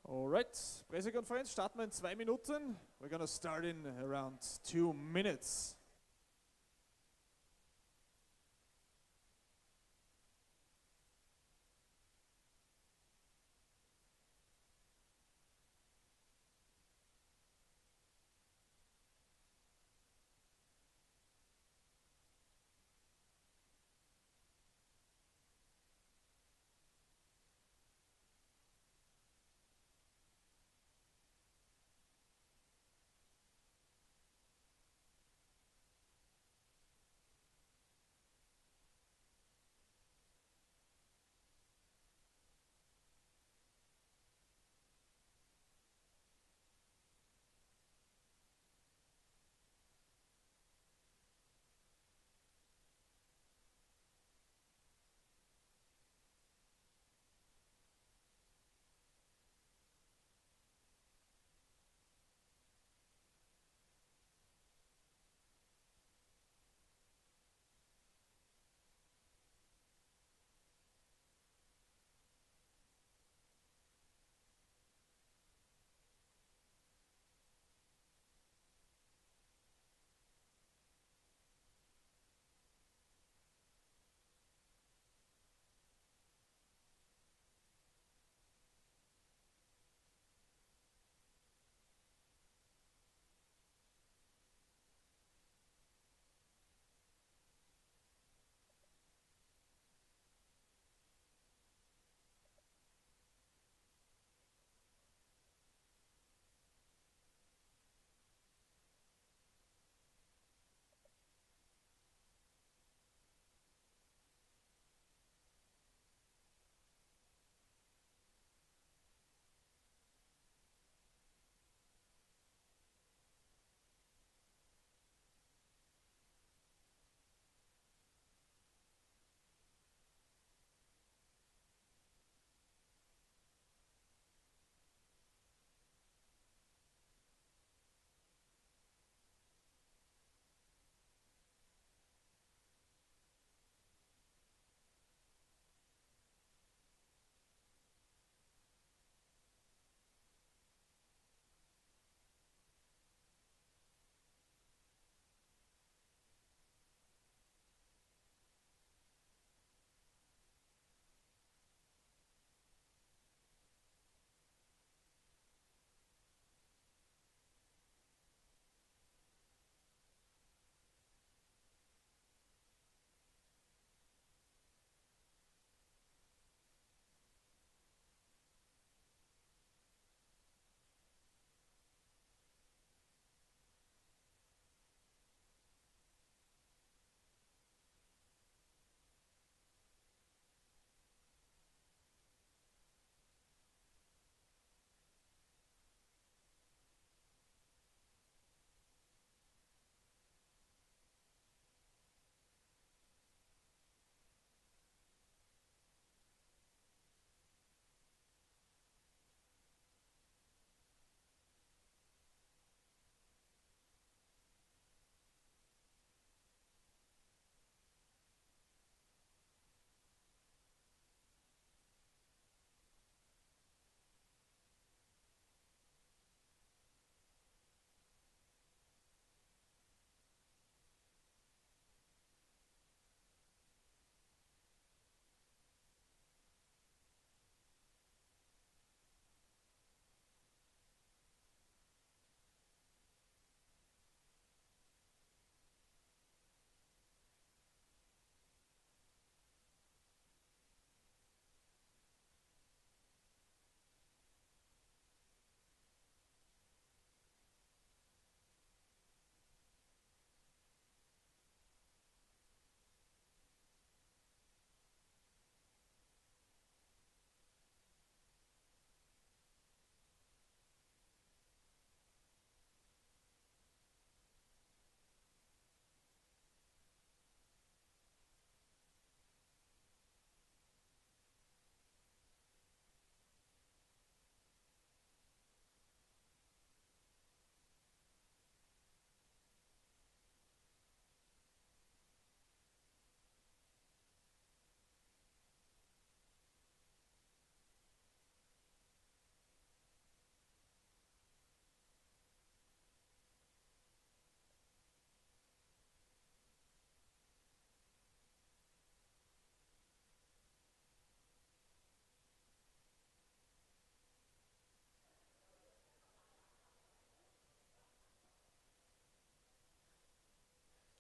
Alright, Pressekonferenz starten wir in 2 Minuten. We're gonna start in around 2 minutes.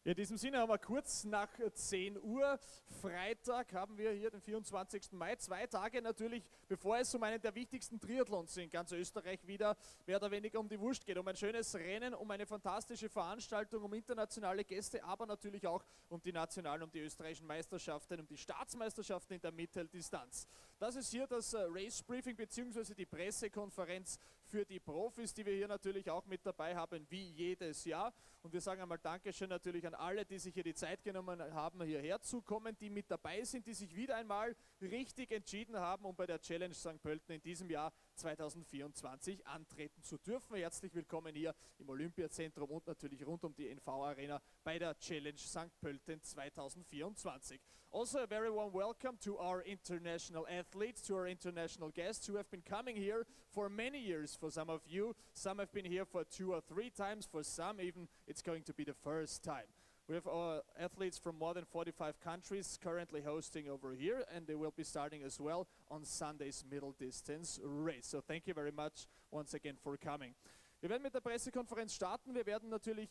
In diesem Sinne haben wir kurz nach 10 Uhr, Freitag haben wir hier den 24. Mai, 2 Tage natürlich, bevor es um einen der wichtigsten Triathlons in ganz Österreich wieder mehr oder weniger um die Wurst geht, um ein schönes Rennen, um eine fantastische Veranstaltung, um internationale Gäste, aber natürlich auch um die nationalen, um die österreichischen Meisterschaften, um die Staatsmeisterschaften in der Mitteldistanz. Das ist hier das Race Briefing bzw. die Pressekonferenz für die Profis, die wir hier natürlich auch mit dabei haben, wie jedes Jahr. Und wir sagen einmal Dankeschön natürlich an alle, die sich hier die Zeit genommen haben, hierher zu kommen, die mit dabei sind, die sich wieder einmal richtig entschieden haben, um bei der Challenge St. Pölten in diesem Jahr 2024 antreten zu dürfen. Herzlich willkommen hier im Olympiazentrum und natürlich rund um die NV-Arena bei der Challenge St. Pölten 2024. Also a very warm welcome to our international athletes, to our international guests who have been coming here for many years for some of you. Some have been here for 2 or 3 times, for some even it's going to be the first time. We have our athletes from more than 45 countries currently hosting over here, and they will be starting as well on Sunday's middle distance race. So thank you very much once again for coming. Wir werden mit der Pressekonferenz starten. Wir werden natürlich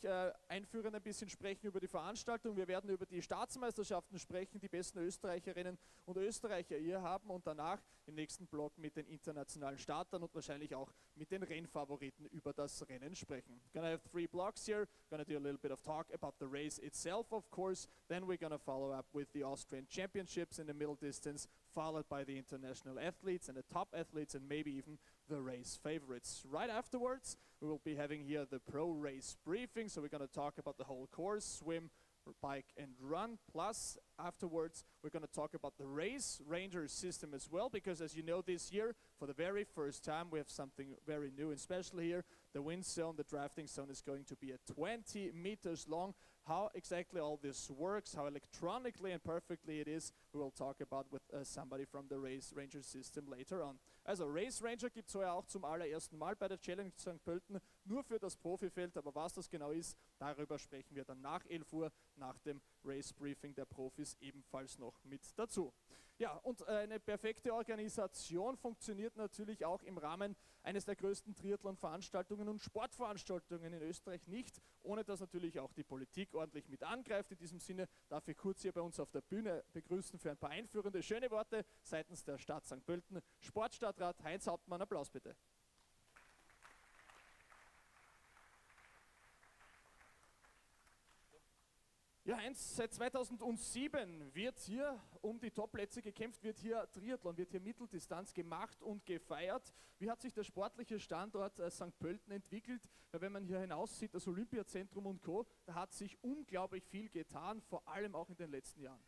einführend ein bisschen sprechen über die Veranstaltung. Wir werden über die Staatsmeisterschaften sprechen, die besten Österreicherinnen und Österreicher hier haben und danach im nächsten Block mit den internationalen Startern und wahrscheinlich auch mit den Rennfavoriten über das Rennen sprechen. Gonna have 3 blocks here. Gonna do a little bit of talk about the race itself, of course. Then we're gonna follow up with the Austrian Championships in the middle distance, followed by the international athletes and the top athletes and maybe even the race favorites. Right afterwards, we will be having here the PreRace briefing, so we're going to talk about the whole course, swim, bike and run. Plus, afterwards, we're going to talk about the race ranger system as well, because as you know, this year, for the very first time, we have something very new and special here. The wind zone, the drafting zone is going to be at 20 meters long. How exactly all this works, how electronically and perfectly it is, we will talk about with somebody from the Race Ranger system later on. Also Race Ranger gibt es heuer auch zum allerersten Mal bei der Challenge St. Pölten, nur für das Profifeld, aber was das genau ist, darüber sprechen wir dann nach 11 Uhr, nach dem Race Briefing der Profis ebenfalls noch mit dazu. Ja, und eine perfekte Organisation funktioniert natürlich auch im Rahmen eines der größten Triathlon-Veranstaltungen und Sportveranstaltungen in Österreich nicht, ohne dass natürlich auch die Politik ordentlich mit angreift. In diesem Sinne darf ich kurz hier bei uns auf der Bühne begrüßen für ein paar einführende, schöne Worte seitens der Stadt St. Pölten. Sportstadtrat Heinz Hauptmann, Applaus bitte. Ja, Heinz, seit 2007 wird hier um die Topplätze gekämpft, wird hier Triathlon, wird hier Mitteldistanz gemacht und gefeiert. Wie hat sich der sportliche Standort St. Pölten entwickelt? Weil wenn man hier hinaus sieht, das Olympiazentrum und Co., da hat sich unglaublich viel getan, vor allem auch in den letzten Jahren.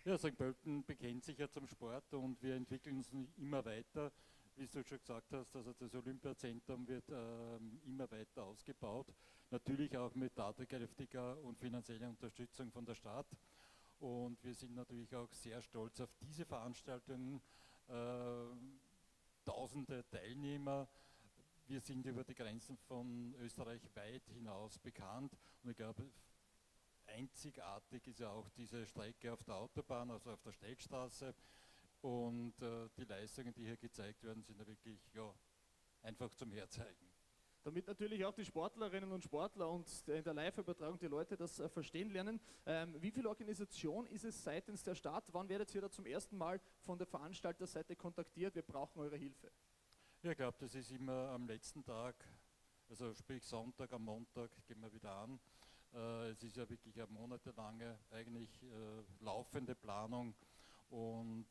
Ja, St. Pölten bekennt sich ja zum Sport und wir entwickeln uns immer weiter. Wie du schon gesagt hast, also das Olympiazentrum wird immer weiter ausgebaut. Natürlich auch mit tatkräftiger und finanzieller Unterstützung von der Stadt. Und wir sind natürlich auch sehr stolz auf diese Veranstaltungen. Tausende Teilnehmer. Wir sind über die Grenzen von Österreich weit hinaus bekannt. Und ich glaube, einzigartig ist ja auch diese Strecke auf der Autobahn, also auf der Stellstraße. Und die Leistungen, die hier gezeigt werden, sind ja wirklich einfach zum Herzeigen. Damit natürlich auch die Sportlerinnen und Sportler und in der Live-Übertragung die Leute das verstehen lernen. Wie viel Organisation ist es seitens der Stadt? Wann werdet ihr da zum ersten Mal von der Veranstalterseite kontaktiert? Wir brauchen eure Hilfe. Ja, ich glaube, das ist immer am letzten Tag, also sprich Sonntag, am Montag gehen wir wieder an. Es ist ja wirklich eine monatelange, eigentlich laufende Planung. Und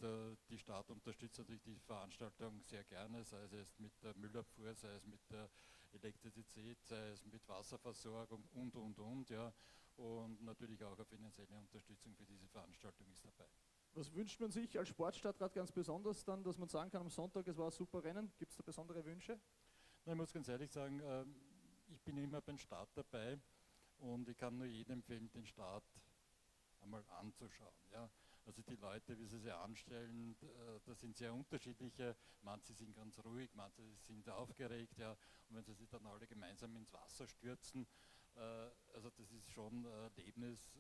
die Stadt unterstützt natürlich die Veranstaltung sehr gerne, sei es mit der Müllabfuhr, sei es mit der Elektrizität, sei es mit Wasserversorgung und. Ja. Und natürlich auch eine finanzielle Unterstützung für diese Veranstaltung ist dabei. Was wünscht man sich als Sportstadtrat ganz besonders dann, dass man sagen kann, am Sonntag, es war ein super Rennen? Gibt es da besondere Wünsche? Na, ich muss ganz ehrlich sagen, ich bin immer beim Start dabei und ich kann nur jedem empfehlen, den Start einmal anzuschauen. Ja. Also die Leute, wie sie sich anstellen, das sind sehr unterschiedliche. Manche sind ganz ruhig, manche sind aufgeregt. Ja. Und wenn sie sich dann alle gemeinsam ins Wasser stürzen, also das ist schon ein Erlebnis.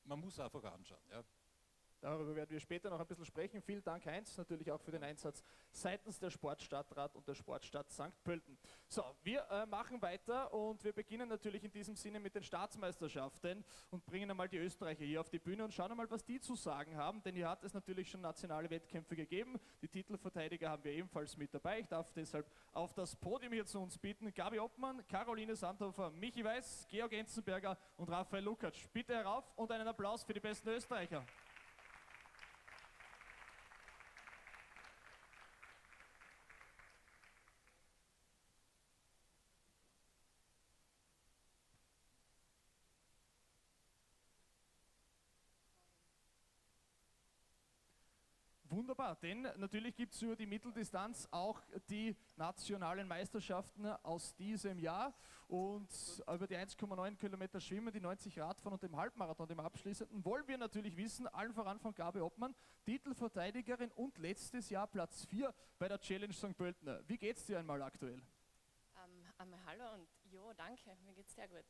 Man muss einfach anschauen. Ja. Darüber werden wir später noch ein bisschen sprechen. Vielen Dank, Heinz, natürlich auch für den Einsatz seitens der Sportstadtrat und der Sportstadt St. Pölten. So, wir machen weiter und wir beginnen natürlich in diesem Sinne mit den Staatsmeisterschaften und bringen einmal die Österreicher hier auf die Bühne und schauen einmal, was die zu sagen haben, denn hier hat es natürlich schon nationale Wettkämpfe gegeben. Die Titelverteidiger haben wir ebenfalls mit dabei. Ich darf deshalb auf das Podium hier zu uns bieten Gabi Oppmann, Caroline Sandhofer, Michi Weiß, Georg Enzenberger und Raphael Lukacs. Bitte herauf und einen Applaus für die besten Österreicher. Wunderbar, denn natürlich gibt es über die Mitteldistanz auch die nationalen Meisterschaften aus diesem Jahr und über die 1,9 Kilometer Schwimmen, die 90 Radfahren und dem Halbmarathon, dem abschließenden, wollen wir natürlich wissen, allen voran von Gabi Oppmann, Titelverteidigerin und letztes Jahr Platz 4 bei der Challenge St. Pölten. Wie geht's dir einmal aktuell? Hallo und jo, danke, mir geht's sehr gut.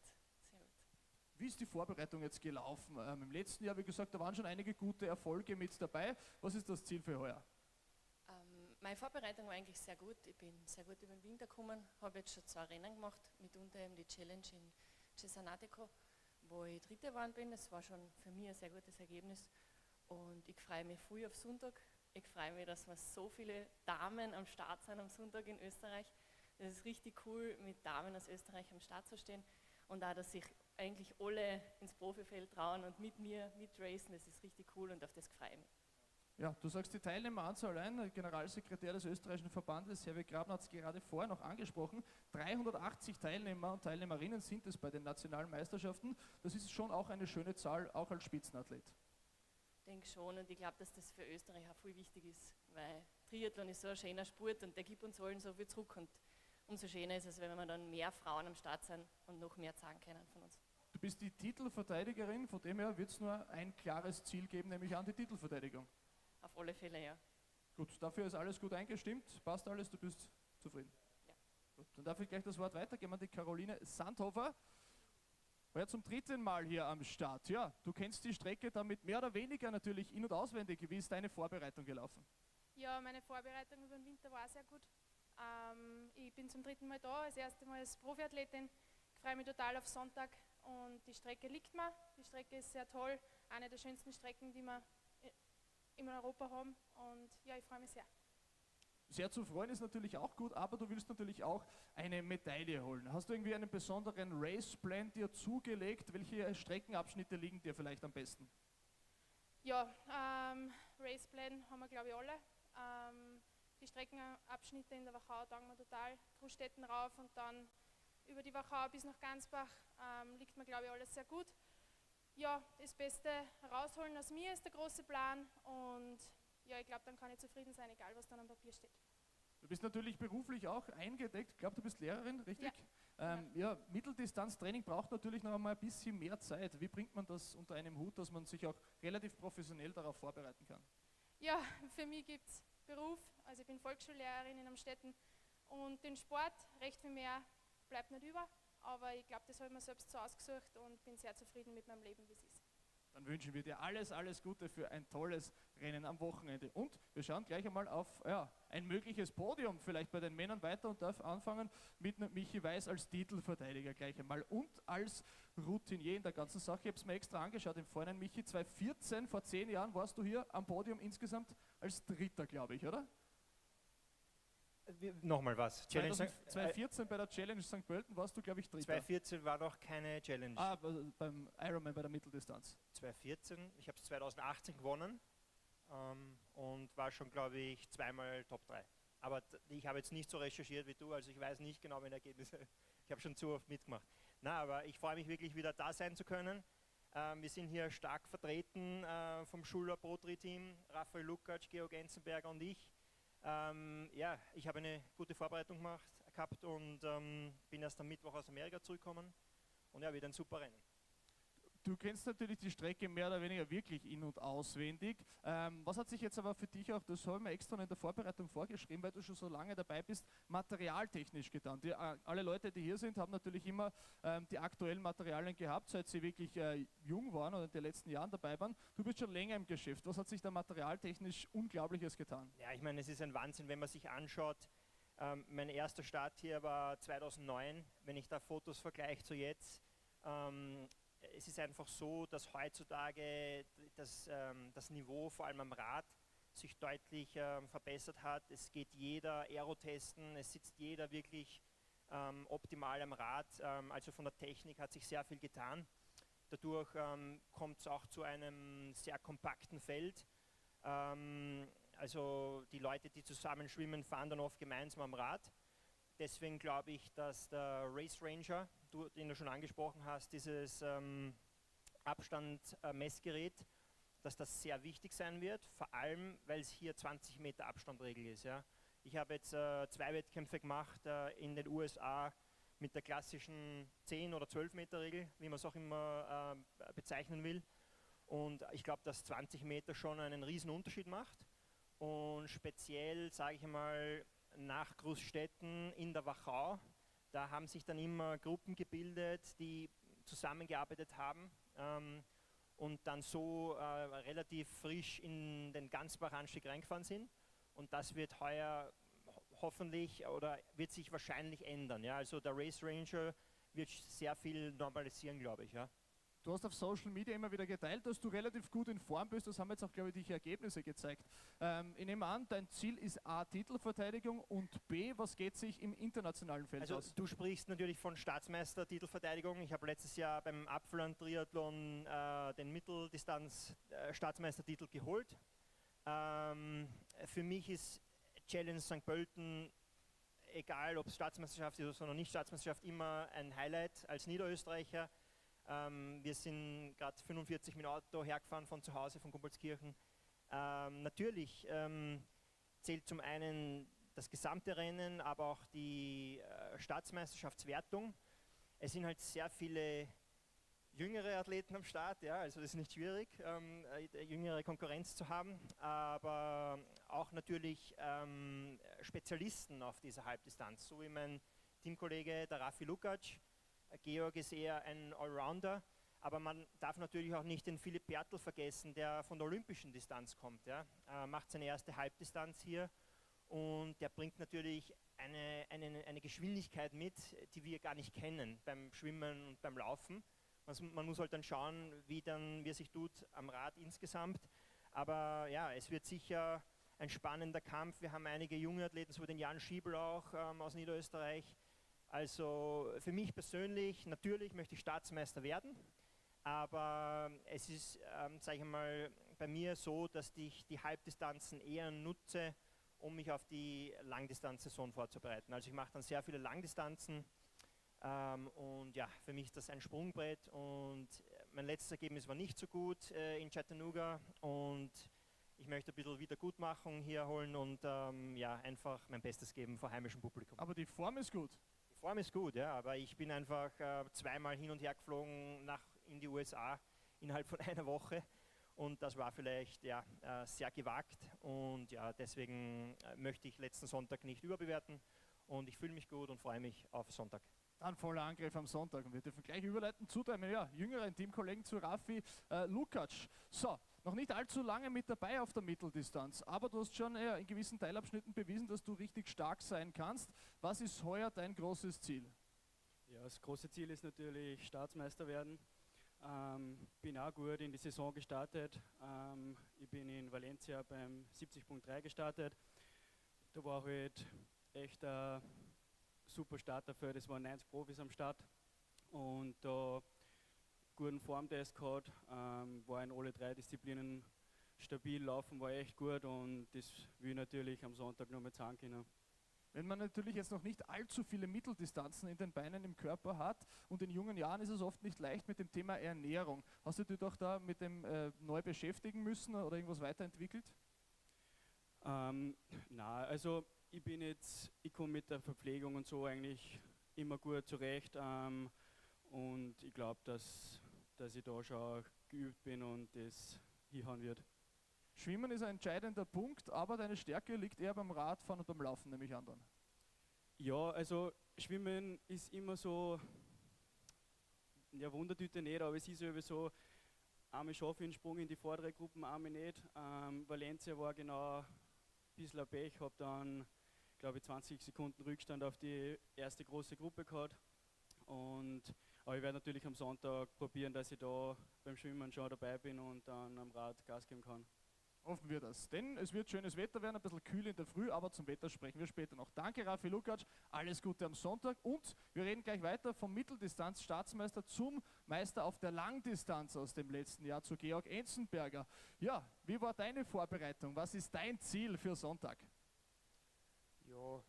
Wie ist die Vorbereitung jetzt gelaufen? Im letzten Jahr, wie gesagt, da waren schon einige gute Erfolge mit dabei. Was ist das Ziel für heuer? Meine Vorbereitung war eigentlich sehr gut. Ich bin sehr gut über den Winter gekommen, habe jetzt schon 2 Rennen gemacht, mitunter eben die Challenge in Cesanatico, wo ich Dritte geworden bin. Das war schon für mich ein sehr gutes Ergebnis und ich freue mich früh auf Sonntag. Ich freue mich, dass wir so viele Damen am Start sind am Sonntag in Österreich. Das ist richtig cool, mit Damen aus Österreich am Start zu stehen. Und auch, dass sich eigentlich alle ins Profifeld trauen und mit mir mitracen, das ist richtig cool und auf das freue ich mich. Ja, du sagst die Teilnehmeranzahl allein, der Generalsekretär des österreichischen Verbandes, Herr Grabner, hat es gerade vorher noch angesprochen, 380 Teilnehmer und Teilnehmerinnen sind es bei den nationalen Meisterschaften. Das ist schon auch eine schöne Zahl, auch als Spitzenathlet. Ich denke schon und ich glaube, dass das für Österreich auch viel wichtig ist, weil Triathlon ist so ein schöner Sport und der gibt uns allen so viel zurück und umso schöner ist es, wenn wir dann mehr Frauen am Start sind und noch mehr sagen können von uns. Du bist die Titelverteidigerin, von dem her wird es nur ein klares Ziel geben, nämlich an die Titelverteidigung. Auf alle Fälle, ja. Gut, dafür ist alles gut eingestimmt, passt alles, du bist zufrieden. Ja. Gut, dann darf ich gleich das Wort weitergeben an die Caroline Sandhofer. War ja zum 3. Mal hier am Start. Ja, du kennst die Strecke damit mehr oder weniger natürlich in- und auswendig. Wie ist deine Vorbereitung gelaufen? Ja, meine Vorbereitung über den Winter war sehr gut. Ich bin zum 3. Mal da, das erste Mal als Profiathletin. Ich freue mich total auf Sonntag und die Strecke liegt mir. Die Strecke ist sehr toll, eine der schönsten Strecken, die wir in Europa haben und ja, ich freue mich sehr. Sehr zu freuen ist natürlich auch gut, aber du willst natürlich auch eine Medaille holen. Hast du irgendwie einen besonderen Raceplan dir zugelegt? Welche Streckenabschnitte liegen dir vielleicht am besten? Ja, Raceplan haben wir glaube ich alle. Die Streckenabschnitte in der Wachau taugen mir total. Großstädten rauf und dann über die Wachau bis nach Gansbach liegt mir glaube ich alles sehr gut. Ja, das Beste rausholen aus mir ist der große Plan und ja, ich glaube, dann kann ich zufrieden sein, egal was dann am Papier steht. Du bist natürlich beruflich auch eingedeckt. Ich glaube, du bist Lehrerin, richtig? Ja. Ja, Mitteldistanztraining braucht natürlich noch einmal ein bisschen mehr Zeit. Wie bringt man das unter einem Hut, dass man sich auch relativ professionell darauf vorbereiten kann? Ja, für mich gibt es Beruf, also ich bin Volksschullehrerin in Amstetten und den Sport, recht viel mehr bleibt nicht über, aber ich glaube, das habe ich mir selbst so ausgesucht und bin sehr zufrieden mit meinem Leben, wie es ist. Dann wünschen wir dir alles, alles Gute für ein tolles Rennen am Wochenende. Und wir schauen gleich einmal auf ein mögliches Podium, vielleicht bei den Männern weiter und darf anfangen mit Michi Weiß als Titelverteidiger gleich einmal und als Routinier in der ganzen Sache. Ich habe es mir extra angeschaut im Vorhinein, Michi, 2014, vor 10 Jahren warst du hier am Podium insgesamt als Dritter, glaube ich, oder? Nochmal was? 2014 bei der Challenge St. Pölten warst du, glaube ich, Dritter. 2014 war noch keine Challenge. Beim Ironman bei der Mitteldistanz. 2014, ich habe es 2018 gewonnen und war schon, glaube ich, 2-mal Top 3. Aber ich habe jetzt nicht so recherchiert wie du, also ich weiß nicht genau meine Ergebnisse. Ich habe schon zu oft mitgemacht. Na, aber ich freue mich wirklich wieder da sein zu können. Wir sind hier stark vertreten vom Schuler Pro-Tri-Team, Raphael Lukacs, Georg Enzenberger und ich. Ja, ich habe eine gute Vorbereitung gehabt und bin erst am Mittwoch aus Amerika zurückgekommen und ja, wieder ein super Rennen. Du kennst natürlich die Strecke mehr oder weniger wirklich in- und auswendig. Was hat sich jetzt aber für dich auch, das habe ich mir extra in der Vorbereitung vorgeschrieben, weil du schon so lange dabei bist, materialtechnisch getan? Alle Leute, die hier sind, haben natürlich immer die aktuellen Materialien gehabt, seit sie wirklich jung waren oder in den letzten Jahren dabei waren. Du bist schon länger im Geschäft. Was hat sich da materialtechnisch Unglaubliches getan? Ja, ich meine, es ist ein Wahnsinn, wenn man sich anschaut. Mein erster Start hier war 2009, wenn ich da Fotos vergleiche zu jetzt. Es ist einfach so, dass heutzutage das Niveau, vor allem am Rad, sich deutlich verbessert hat. Es geht jeder Aero testen, es sitzt jeder wirklich optimal am Rad. Also von der Technik hat sich sehr viel getan. Dadurch kommt es auch zu einem sehr kompakten Feld. Also die Leute, die zusammen schwimmen, fahren dann oft gemeinsam am Rad. Deswegen glaube ich, dass der Race Ranger, den du schon angesprochen hast, dieses Abstand-Messgerät, dass das sehr wichtig sein wird, vor allem, weil es hier 20 Meter Abstandregel ist. Ja. Ich habe jetzt 2 Wettkämpfe gemacht in den USA mit der klassischen 10 oder 12 Meter Regel, wie man es auch immer bezeichnen will. Und ich glaube, dass 20 Meter schon einen riesen Unterschied macht. Und speziell, sage ich mal, nach Großstädten in der Wachau, da haben sich dann immer Gruppen gebildet, die zusammengearbeitet haben und dann so relativ frisch in den Ganzbach-Anstieg reingefahren sind. Und das wird heuer hoffentlich oder wird sich wahrscheinlich ändern. Ja? Also der Race Ranger wird sehr viel normalisieren, glaube ich. Ja? Du hast auf Social Media immer wieder geteilt, dass du relativ gut in Form bist. Das haben jetzt auch, glaube ich, die Ergebnisse gezeigt. Ich nehme an, dein Ziel ist A, Titelverteidigung und B, was geht sich im internationalen Feld also aus? Du sprichst natürlich von Staatsmeister-Titelverteidigung. Ich habe letztes Jahr beim Apfelland-Triathlon den Mitteldistanz-Staatsmeistertitel geholt. Für mich ist Challenge St. Pölten, egal ob es Staatsmeisterschaft ist oder nicht Staatsmeisterschaft, immer ein Highlight als Niederösterreicher. Wir sind gerade 45 mit dem Auto hergefahren von zu Hause, von Gumbolskirchen. Natürlich zählt zum einen das gesamte Rennen, aber auch die Staatsmeisterschaftswertung. Es sind halt sehr viele jüngere Athleten am Start, ja, also das ist nicht schwierig, jüngere Konkurrenz zu haben, aber auch natürlich Spezialisten auf dieser Halbdistanz, so wie mein Teamkollege, der Raffi Lukac. Georg ist eher ein Allrounder, aber man darf natürlich auch nicht den Philipp Bertl vergessen, der von der olympischen Distanz kommt. Ja. Macht seine erste Halbdistanz hier und der bringt natürlich eine Geschwindigkeit mit, die wir gar nicht kennen beim Schwimmen und beim Laufen. Man muss halt dann schauen, wie er sich tut am Rad insgesamt. Aber ja, es wird sicher ein spannender Kampf. Wir haben einige junge Athleten, so wie den Jan Schiebel auch aus Niederösterreich. Also für mich persönlich, natürlich möchte ich Staatsmeister werden, aber es ist, sage ich mal, bei mir so, dass ich die Halbdistanzen eher nutze, um mich auf die Langdistanz-Saison vorzubereiten. Also ich mache dann sehr viele Langdistanzen und ja, für mich ist das ein Sprungbrett und mein letztes Ergebnis war nicht so gut in Chattanooga und ich möchte ein bisschen Wiedergutmachung hier holen und ja, einfach mein Bestes geben vor heimischem Publikum. Aber die Form ist gut. Form ist gut, ja, aber ich bin einfach zweimal hin und her geflogen in die USA innerhalb von einer Woche und das war vielleicht ja, sehr gewagt und ja, deswegen möchte ich letzten Sonntag nicht überbewerten und ich fühle mich gut und freue mich auf Sonntag. Dann voller Angriff am Sonntag und wir dürfen gleich überleiten zu deinem jüngeren Teamkollegen, zu Raffi Lukac. So, noch nicht allzu lange mit dabei auf der Mitteldistanz, aber du hast schon in gewissen Teilabschnitten bewiesen, dass du richtig stark sein kannst. Was ist heuer dein großes Ziel? Ja, das große Ziel ist natürlich Staatsmeister werden. Bin auch gut in die Saison gestartet. Ich bin in Valencia beim 70.3 gestartet. Da war halt echt ein super Start dafür. Das waren 90 Profis am Start und da guten Formtest gehabt, war in alle 3 Disziplinen stabil, laufen war echt gut und das will ich natürlich am Sonntag noch mal zeigen können. Wenn man natürlich jetzt noch nicht allzu viele Mitteldistanzen in den Beinen im Körper hat und in jungen Jahren ist es oft nicht leicht mit dem Thema Ernährung. Hast du dich doch da mit dem neu beschäftigen müssen oder irgendwas weiterentwickelt? Na, also ich komme mit der Verpflegung und so eigentlich immer gut zurecht und ich glaube, dass dass ich da schon geübt bin und das hinhauen wird. Schwimmen ist ein entscheidender Punkt, aber deine Stärke liegt eher beim Radfahren und beim Laufen, nehme ich an dann. Ja, also Schwimmen ist immer so, ja, Wundertüte nicht, aber es ist ja so, einmal schaffe ich einen Sprung in die vordere Gruppen, einmal nicht. Valencia war genau ein bisschen ein Pech, habe dann, glaube ich, 20 Sekunden Rückstand auf die erste große Gruppe gehabt. Aber ich werde natürlich am Sonntag probieren, dass ich da beim Schwimmen schon dabei bin und dann am Rad Gas geben kann. Hoffen wir das, denn es wird schönes Wetter werden, ein bisschen kühl in der Früh, aber zum Wetter sprechen wir später noch. Danke Rafi Lukacs, alles Gute am Sonntag und wir reden gleich weiter vom Mitteldistanz-Staatsmeister zum Meister auf der Langdistanz aus dem letzten Jahr, zu Georg Enzenberger. Ja, wie war deine Vorbereitung? Was ist dein Ziel für Sonntag? Ja,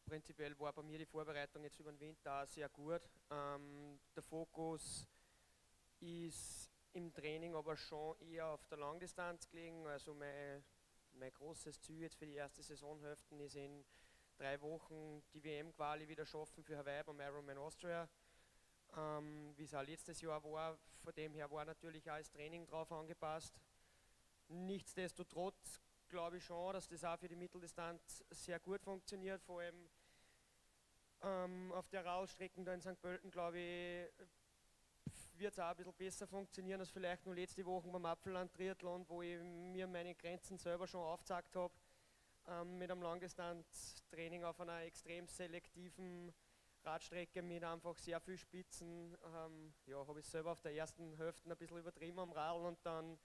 prinzipiell war bei mir die Vorbereitung jetzt über den Winter auch sehr gut. Der Fokus ist im Training aber schon eher auf der Langdistanz gelegen. Also mein großes Ziel jetzt für die erste Saisonhälfte ist in 3 Wochen die WM-Quali wieder schaffen für Hawaii beim Ironman Austria. Wie es auch letztes Jahr war, von dem her war natürlich auch das Training drauf angepasst. Nichtsdestotrotz glaube ich schon, dass das auch für die Mitteldistanz sehr gut funktioniert, vor allem auf der Radstrecken da in St. Pölten, glaube ich, wird es auch ein bisschen besser funktionieren als vielleicht nur letzte Woche beim Apfelland-Triathlon, wo ich mir meine Grenzen selber schon aufgezeigt habe. Mit einem Langdistanz-Training auf einer extrem selektiven Radstrecke mit einfach sehr viel Spitzen. Habe ich selber auf der ersten Hälfte ein bisschen übertrieben am Radl und dann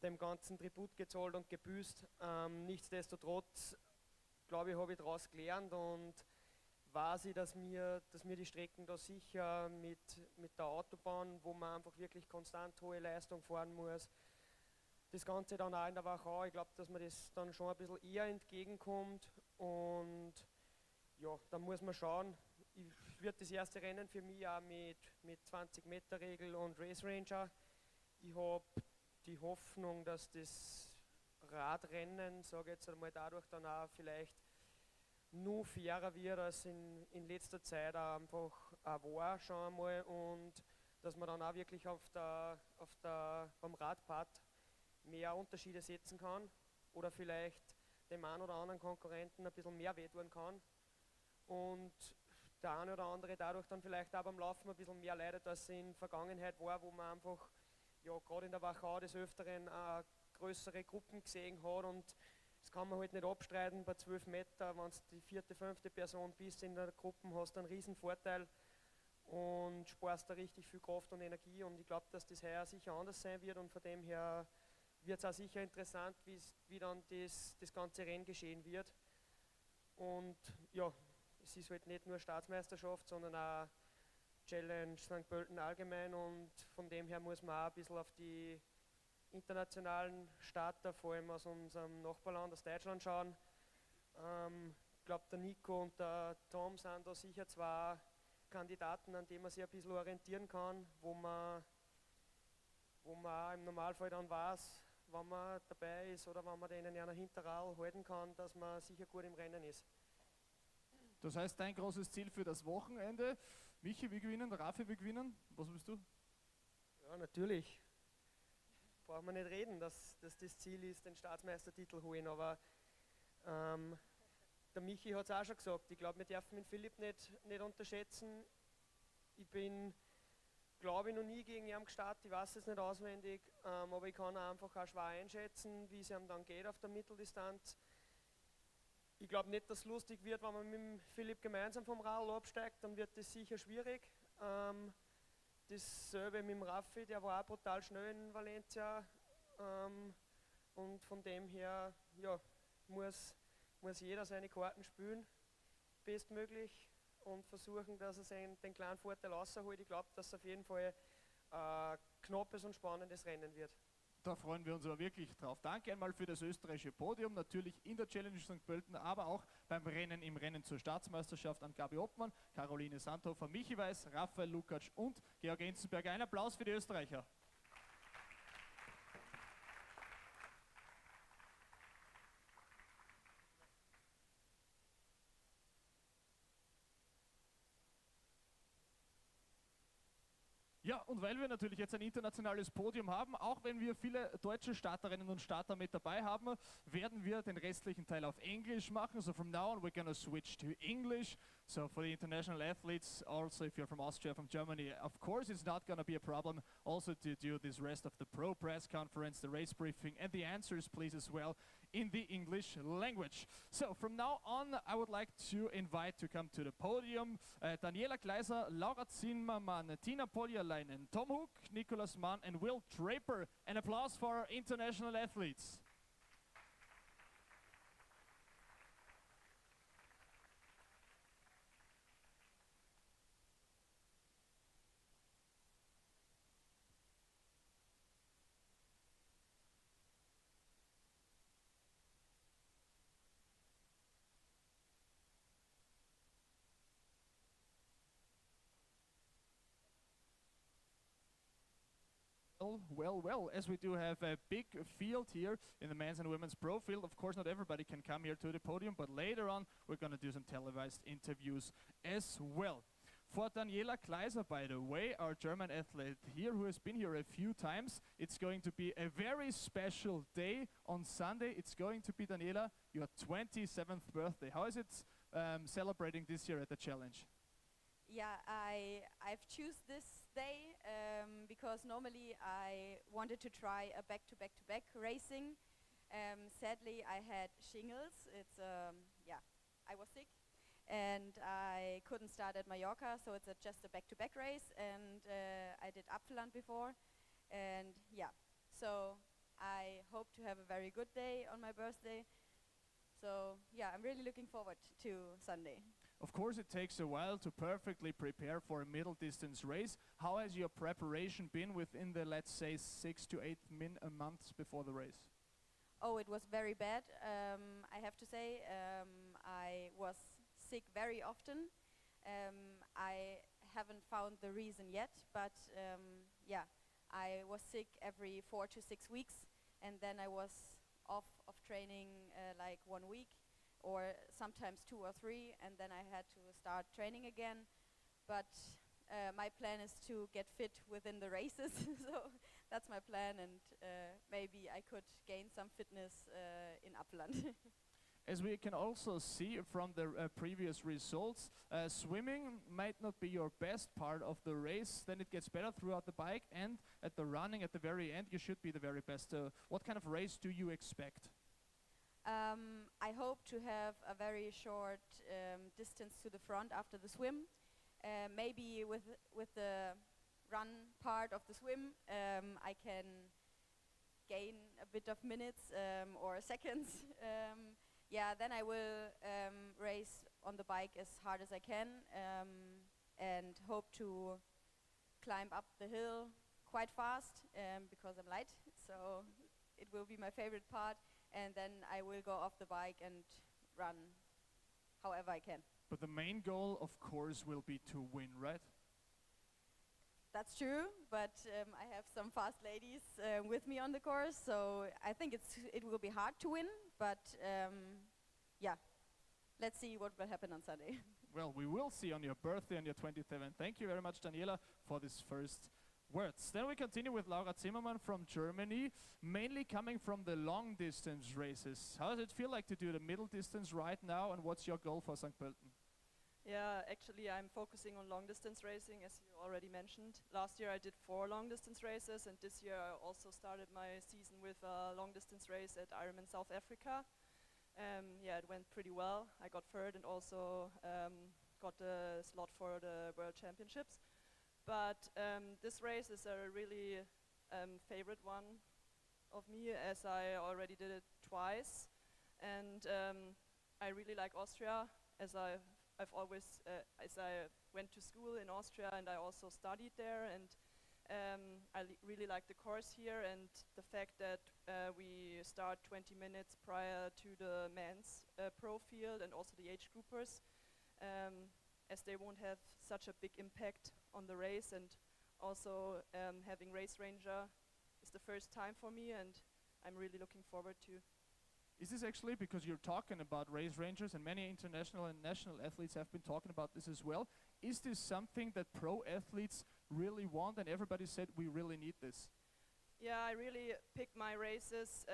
dem ganzen Tribut gezahlt und gebüßt. Nichtsdestotrotz, glaube ich, habe ich daraus gelernt und weiß ich, dass mir die Strecken da sicher mit der Autobahn, wo man einfach wirklich konstant hohe Leistung fahren muss, das Ganze dann auch in der Wachau, ich glaube, dass man das dann schon ein bisschen eher entgegenkommt und ja, da muss man schauen. Ich wird das erste Rennen für mich auch mit 20 Meter Regel und Race Ranger. Ich habe die Hoffnung, dass das Radrennen, sage ich jetzt einmal, dadurch dann auch vielleicht nur fairer wird als in letzter Zeit einfach war schon einmal und dass man dann auch wirklich beim Radpad mehr Unterschiede setzen kann oder vielleicht dem einen oder anderen Konkurrenten ein bisschen mehr wehtun kann und der eine oder andere dadurch dann vielleicht auch beim Laufen ein bisschen mehr leidet, als es in der Vergangenheit war, wo man einfach ja, gerade in der Wachau des Öfteren größere Gruppen gesehen hat und das kann man halt nicht abstreiten. Bei 12 Meter, wenn du die 4., 5. Person bist in der Gruppe, hast du einen riesen Vorteil und sparst da richtig viel Kraft und Energie und ich glaube, dass das heuer sicher anders sein wird und von dem her wird es auch sicher interessant, wie dann das ganze Rennen geschehen wird und ja, es ist halt nicht nur Staatsmeisterschaft, sondern auch Challenge St. Pölten allgemein und von dem her muss man auch ein bisschen auf die internationalen Starter, vor allem aus unserem Nachbarland, aus Deutschland schauen. Ich glaube, der Nico und der Tom sind da sicher 2 Kandidaten, an denen man sich ein bisschen orientieren kann, wo man auch im Normalfall dann weiß, wenn man dabei ist oder wenn man denen in einer Hinterrad halten kann, dass man sicher gut im Rennen ist. Das heißt, dein großes Ziel für das Wochenende, Michi will gewinnen, Rafi will gewinnen, was willst du? Ja, natürlich. Braucht man nicht reden, dass das Ziel ist, den Staatsmeistertitel holen, aber der Michi hat es auch schon gesagt, ich glaube, wir dürfen den Philipp nicht unterschätzen. Ich bin, glaube ich, noch nie gegen ihn gestartet, ich weiß es nicht auswendig, aber ich kann ihn einfach auch schwer einschätzen, wie es ihm dann geht auf der Mitteldistanz. Ich glaube nicht, dass es lustig wird, wenn man mit dem Philipp gemeinsam vom Radl absteigt, dann wird das sicher schwierig. Dasselbe mit dem Raffi, der war auch brutal schnell in Valencia und von dem her ja, muss jeder seine Karten spielen, bestmöglich und versuchen, dass er den kleinen Vorteil rausholt. Ich glaube, dass es auf jeden Fall ein knappes und spannendes Rennen wird. Da freuen wir uns aber wirklich drauf. Danke einmal für das österreichische Podium, natürlich in der Challenge St. Pölten, aber auch beim Rennen im Rennen zur Staatsmeisterschaft an Gabi Oppmann, Caroline Sandhofer, Michi Weiß, Raphael Lukacs und Georg Enzenberger. Ein Applaus für die Österreicher. Ja, und weil wir natürlich jetzt ein internationales Podium haben, auch wenn wir viele deutsche Starterinnen und Starter mit dabei haben, werden wir den restlichen Teil auf Englisch machen. So from now on we're gonna switch to English. So for the international athletes, also if you're from Austria, from Germany, of course it's not gonna be a problem also to do this rest of the pro press conference, the race briefing and the answers please as well in the English language. So from now on I would like to invite to come to the podium Daniela Kleiser, Laura Zimmermann, Tina Poljalainen, Tom Hook, Nicholas Mann and Will Draper. An applause for our international athletes. Well, as we do have a big field here in the men's and women's pro field, of course not everybody can come here to the podium, but later on we're going to do some televised interviews as well. For Daniela Kleiser, by the way, our German athlete here who has been here a few times, it's going to be a very special day on Sunday. It's going to be, Daniela, your 27th birthday. How is it celebrating this year at the challenge? Yeah, I've choose this day because normally I wanted to try a back-to-back-to-back racing. Sadly, I had shingles. It's I was sick and I couldn't start at Mallorca, so it's just a back-to-back race. And I did Apfelland before, and yeah, so I hope to have a very good day on my birthday. So yeah, I'm really looking forward to Sunday. Of course, it takes a while to perfectly prepare for a middle distance race. How has your preparation been within the, let's say, 6 to 8 months before the race? Oh, it was very bad. I have to say, I was sick very often. I haven't found the reason yet, but yeah, I was sick every 4 to 6 weeks, and then I was off of training like 1 week, or sometimes 2 or 3, and then I had to start training again. But my plan is to get fit within the races, so that's my plan, and maybe I could gain some fitness in Apfeland. As we can also see from the previous results, swimming might not be your best part of the race, then it gets better throughout the bike, and at the running at the very end you should be the very best. What kind of race do you expect? I hope to have a very short distance to the front after the swim. Maybe with the run part of the swim, I can gain a bit of minutes or seconds. Yeah, then I will race on the bike as hard as I can and hope to climb up the hill quite fast because I'm light, so it will be my favorite part. And then I will go off the bike and run however I can. But the main goal, of course, will be to win, right? That's true, but I have some fast ladies with me on the course, so I think it will be hard to win, but yeah, let's see what will happen on Sunday. Well, we will see on your birthday, on your 27th. Thank you very much, Daniela, for this first words. Then we continue with Laura Zimmermann from Germany, mainly coming from the long distance races. How does it feel like to do the middle distance right now, and what's your goal for St. Pölten? Yeah, actually I'm focusing on long distance racing, as you already mentioned. Last year I did 4 long distance races, and this year I also started my season with a long distance race at Ironman South Africa. Yeah, it went pretty well. I got third and also got a slot for the World Championships. But this race is a really favorite one of me, as I already did it twice, and I really like Austria, as I've always as I went to school in Austria and I also studied there, and I really like the course here, and the fact that we start 20 minutes prior to the men's pro field and also the age groupers, as they won't have such a big impact on the race, and also having Race Ranger is the first time for me, and I'm really looking forward to. Is this actually, because you're talking about Race Rangers and many international and national athletes have been talking about this as well, is this something that pro athletes really want and everybody said we really need this? Yeah, I really pick my races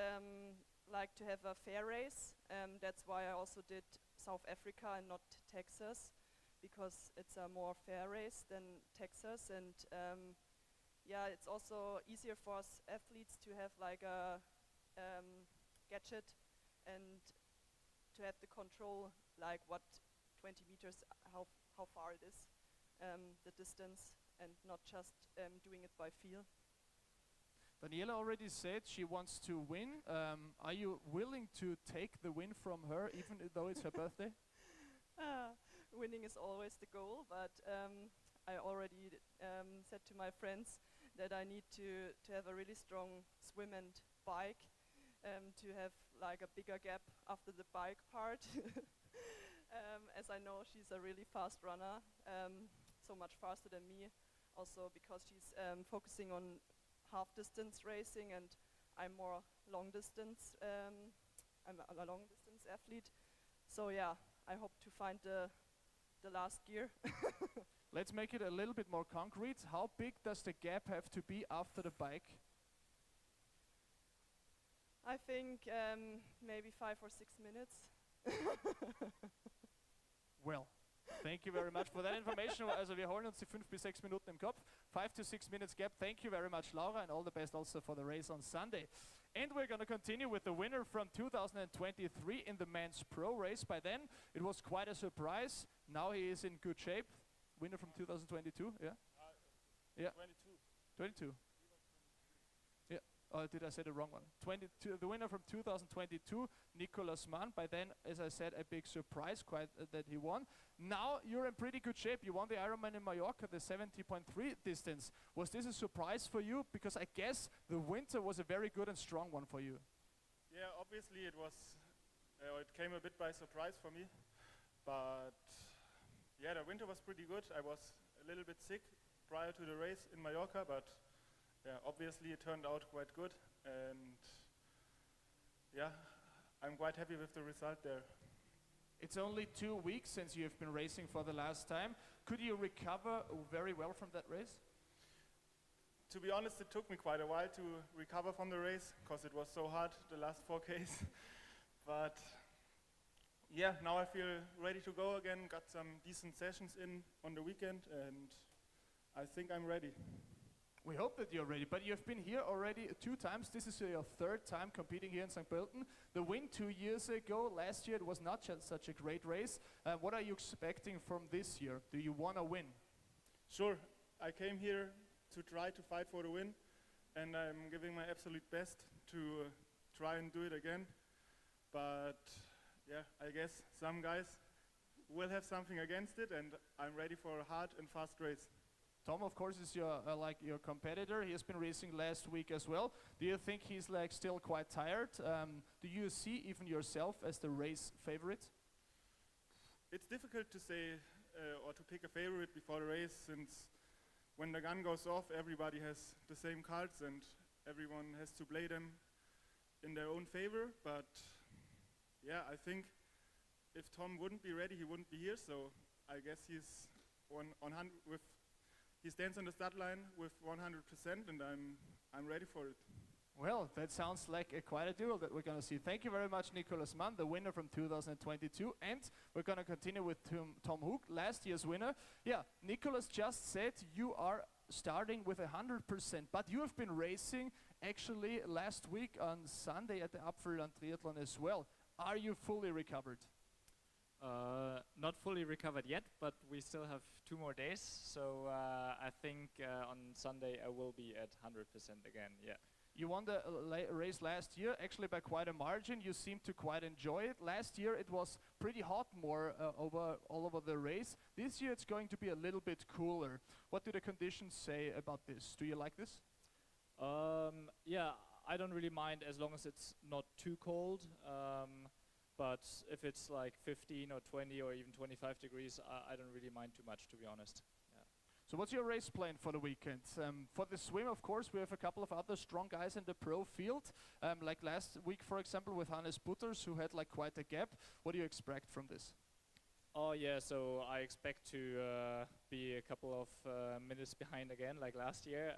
like to have a fair race. That's why I also did South Africa and not Texas, because it's a more fair race than Texas. And yeah, it's also easier for us athletes to have like a gadget and to have the control, like what 20 meters, how far it is, the distance, and not just doing it by feel. Daniela already said she wants to win. Are you willing to take the win from her, even though it's her birthday? Winning is always the goal, but I already said to my friends that I need to have a really strong swim and bike, to have like a bigger gap after the bike part. As I know she's a really fast runner, so much faster than me, also because she's focusing on half distance racing and I'm more long distance. I'm a long distance athlete, so yeah, I hope to find the last gear. Let's make it a little bit more concrete. How big does the gap have to be after the bike? I think maybe 5 or 6 minutes. Well, thank you very much for that information. Also wir holen uns die 5 bis 6 Minuten im Kopf. 5 to 6 minutes gap. Thank you very much, Laura, and all the best also for the race on Sunday. And we're going to continue with the winner from 2023 in the men's pro race. By then, it was quite a surprise. Now he is in good shape. Winner from 2022, yeah? Yeah. 22. Yeah. Or did I say the wrong one? 22. The winner from 2022, Nicolas Mann. By then, as I said, a big surprise, quite that he won. Now you're in pretty good shape. You won the Ironman in Mallorca, the 70.3 distance. Was this a surprise for you? Because I guess the winter was a very good and strong one for you. Yeah, obviously it was. It came a bit by surprise for me, but yeah, the winter was pretty good. I was a little bit sick prior to the race in Mallorca, but yeah, obviously it turned out quite good, and yeah, I'm quite happy with the result there. It's only 2 weeks since you have been racing for the last time. Could you recover very well from that race? To be honest, it took me quite a while to recover from the race because it was so hard, the last 4Ks. But yeah, now I feel ready to go again, got some decent sessions in on the weekend, and I think I'm ready. We hope that you're ready, but you've been here already 2 times. This is your 3rd time competing here in St. Pölten. The win 2 years ago, last year, it was not just such a great race. What are you expecting from this year? Do you want to win? Sure, I came here to try to fight for the win, and I'm giving my absolute best to try and do it again. But yeah, I guess some guys will have something against it, and I'm ready for a hard and fast race. Tom, of course, is your your competitor. He has been racing last week as well. Do you think he's like still quite tired? Do you see even yourself as the race favorite? It's difficult to say or to pick a favorite before the race, since when the gun goes off, everybody has the same cards and everyone has to play them in their own favor. But yeah, I think if Tom wouldn't be ready, he wouldn't be here. So I guess he's he stands on the start line with 100%, and I'm ready for it. Well, that sounds like quite a duel that we're going to see. Thank you very much, Nicolas Mann, the winner from 2022. And we're going to continue with Tom Hook, last year's winner. Yeah, Nicolas just said you are starting with 100%, but you have been racing actually last week on Sunday at the Apfelland Triathlon as well. Are you fully recovered? Not fully recovered yet, but we still have 2 more days. So I think on Sunday I will be at 100% again, yeah. You won the race last year, actually by quite a margin. You seem to quite enjoy it. Last year it was pretty hot all over the race. This year it's going to be a little bit cooler. What do the conditions say about this? Do you like this? Yeah, I don't really mind as long as it's not too cold. But if it's like 15 or 20 or even 25 degrees, I don't really mind too much, to be honest. Yeah. So what's your race plan for the weekend? For the swim, of course, we have a couple of other strong guys in the pro field. Like last week, for example, with Hannes Butters, who had like quite a gap. What do you expect from this? Oh yeah, so I expect to be a couple of minutes behind again, like last year.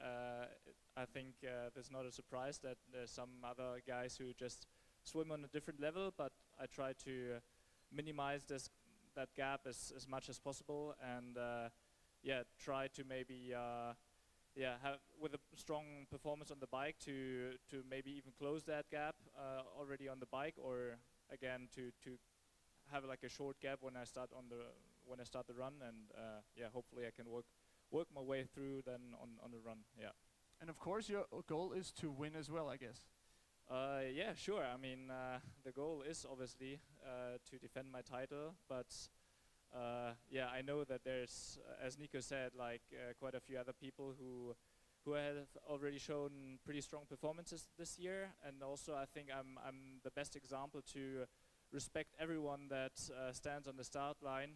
I think there's not a surprise that there's some other guys who just swim on a different level, but I try to minimize that gap as much as possible, and yeah, try to maybe have with a strong performance on the bike to maybe even close that gap already on the bike, or again to have like a short gap when I start the run, and yeah, hopefully I can work my way through then on the run. Yeah. And of course, your goal is to win as well, I guess. Yeah, sure. I mean, the goal is obviously to defend my title, but yeah, I know that there's, as Nico said, like quite a few other people who have already shown pretty strong performances this year, and also I think I'm the best example to respect everyone that stands on the start line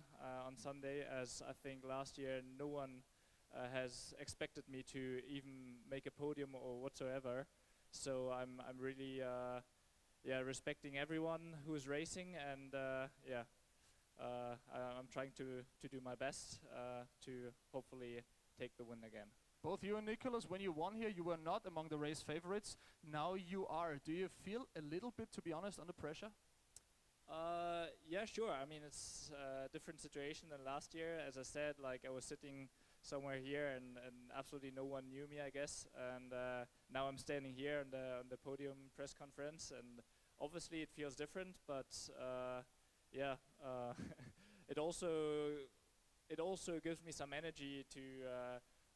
on Sunday, as I think last year no one has expected me to even make a podium or whatsoever. So I'm really respecting everyone who's racing, and I'm trying to do my best to hopefully take the win again. Both you and Nicholas, when you won here, you were not among the race favorites. Now you are. Do you feel a little bit, to be honest, under pressure? Yeah, sure. I mean, it's a different situation than last year. As I said, like I was sitting somewhere here and absolutely no one knew me, I guess. And now I'm standing here on the podium press conference, and obviously it feels different, but yeah, it also gives me some energy to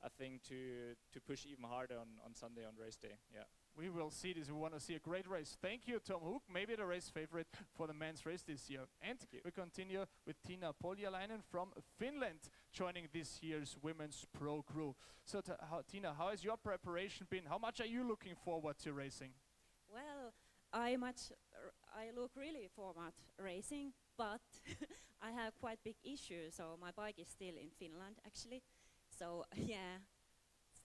I think to push even harder on Sunday on race day. Yeah. We will see this. We want to see a great race. Thank you, Tom Hook. Maybe the race favorite for the men's race this year. And we continue with Tiina Poljalainen from Finland, joining this year's women's pro crew. So, Tiina, how has your preparation been? How much are you looking forward to racing? Well, I look really forward racing, but I have quite big issues. So my bike is still in Finland, actually. So yeah.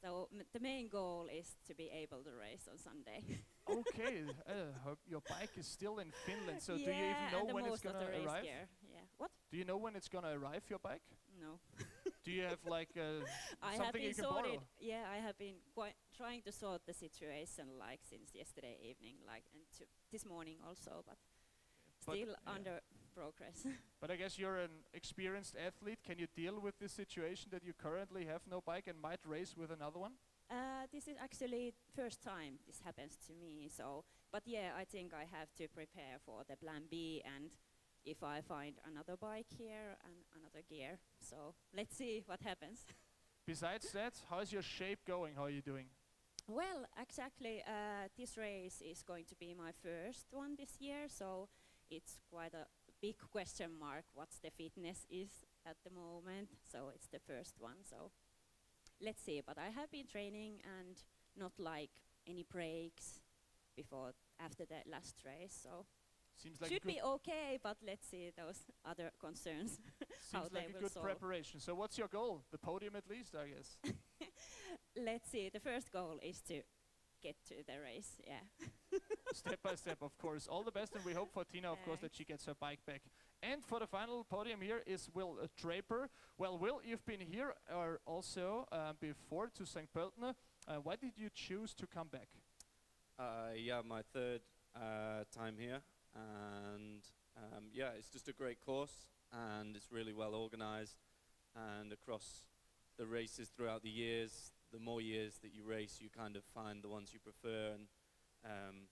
So the main goal is to be able to race on Sunday. Okay, your bike is still in Finland, so do you even know when it's gonna arrive? Yeah. What? Do you know when it's gonna arrive, your bike? No. Do you have like something you can borrow? Yeah, I have been trying to sort the situation like since yesterday evening, like and this morning also, but still under progress. But I guess you're an experienced athlete. Can you deal with this situation that you currently have no bike and might race with another one? This is actually first time this happens to me. So, but yeah, I think I have to prepare for the plan B, and if I find another bike here and another gear. So let's see what happens. Besides that, how's your shape going? How are you doing? Well, exactly, this race is going to be my first one this year, so it's quite a big question mark what the fitness is at the moment. So it's the first one, so let's see. But I have been training and not like any breaks after the last race, so seems like should be okay, but let's see those other concerns. Seems like a good preparation. So what's your goal? The podium at least, I guess. Let's see, the first goal is to get to the race, yeah. Step by step, of course. All the best, and we hope for Tiina, of course, that she gets her bike back. And for the final podium here is Will Draper. Well, Will, you've been here also before to St. Pölten. Why did you choose to come back? Yeah, my third time here, and yeah, it's just a great course, and it's really well organized, and across the races throughout the years, the more years that you race, you kind of find the ones you prefer, and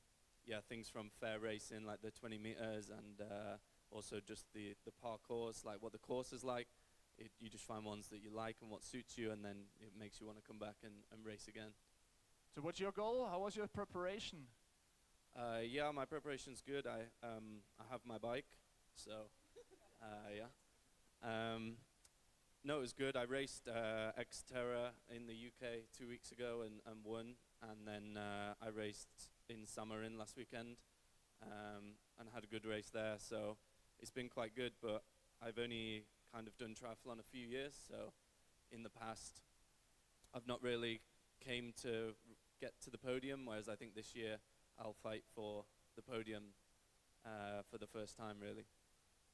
yeah, things from fair racing like the 20 meters, and also just the parcours, like what the course is like. You just find ones that you like and what suits you, and then it makes you want to come back and race again. So what's your goal? How was your preparation? Yeah, my preparation's good. I have my bike, so yeah. No, it was good. I raced Xterra in the UK 2 weeks ago and won, and then I raced in Samarin last weekend and had a good race there. So it's been quite good, but I've only kind of done triathlon a few years, so in the past I've not really came to get to the podium, whereas I think this year I'll fight for the podium for the first time, really.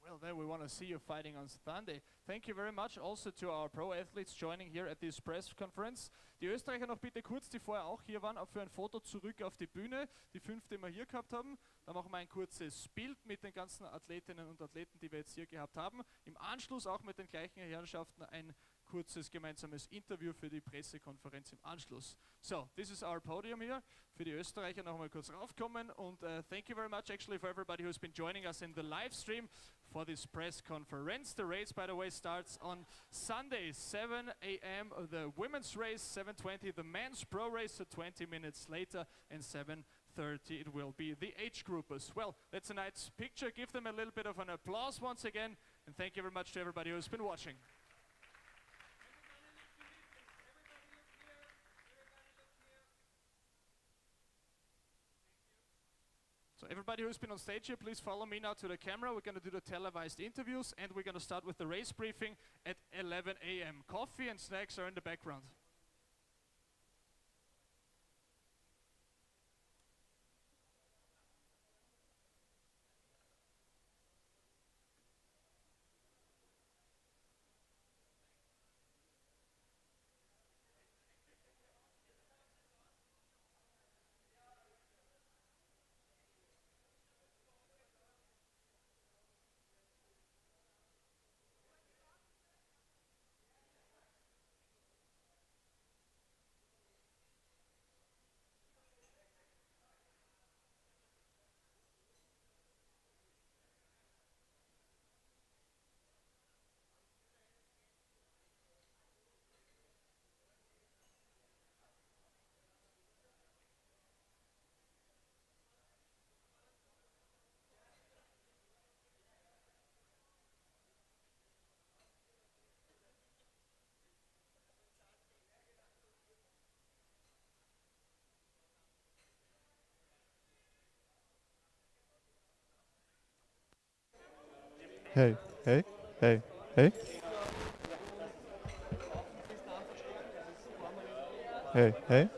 Well, then we want to see you fighting on Sunday. Thank you very much also to our Pro Athletes joining here at this press conference. Die Österreicher noch bitte kurz, die vorher auch hier waren, auch für ein Foto zurück auf die Bühne. Die 5, die wir hier gehabt haben. Dann machen wir ein kurzes Bild mit den ganzen Athletinnen und Athleten, die wir jetzt hier gehabt haben. Im Anschluss auch mit den gleichen Herrschaften ein kurzes gemeinsames Interview für die Pressekonferenz im Anschluss. So, this is our podium here. Für die Österreicher noch mal kurz raufkommen und thank you very much actually for everybody who's been joining us in the live stream for this press conference. The race, by the way, starts on Sunday, 7 a.m. The women's race, 7:20 the men's pro race, so 20 minutes later, and 7:30 it will be the age groupers. Well, that's a nice picture. Give them a little bit of an applause once again, and thank you very much to everybody who's been watching. So everybody who's been on stage here, please follow me now to the camera. We're going to do the televised interviews, and we're going to start with the race briefing at 11 a.m. Coffee and snacks are in the background. Hey, hey, hey, hey. Hey, hey.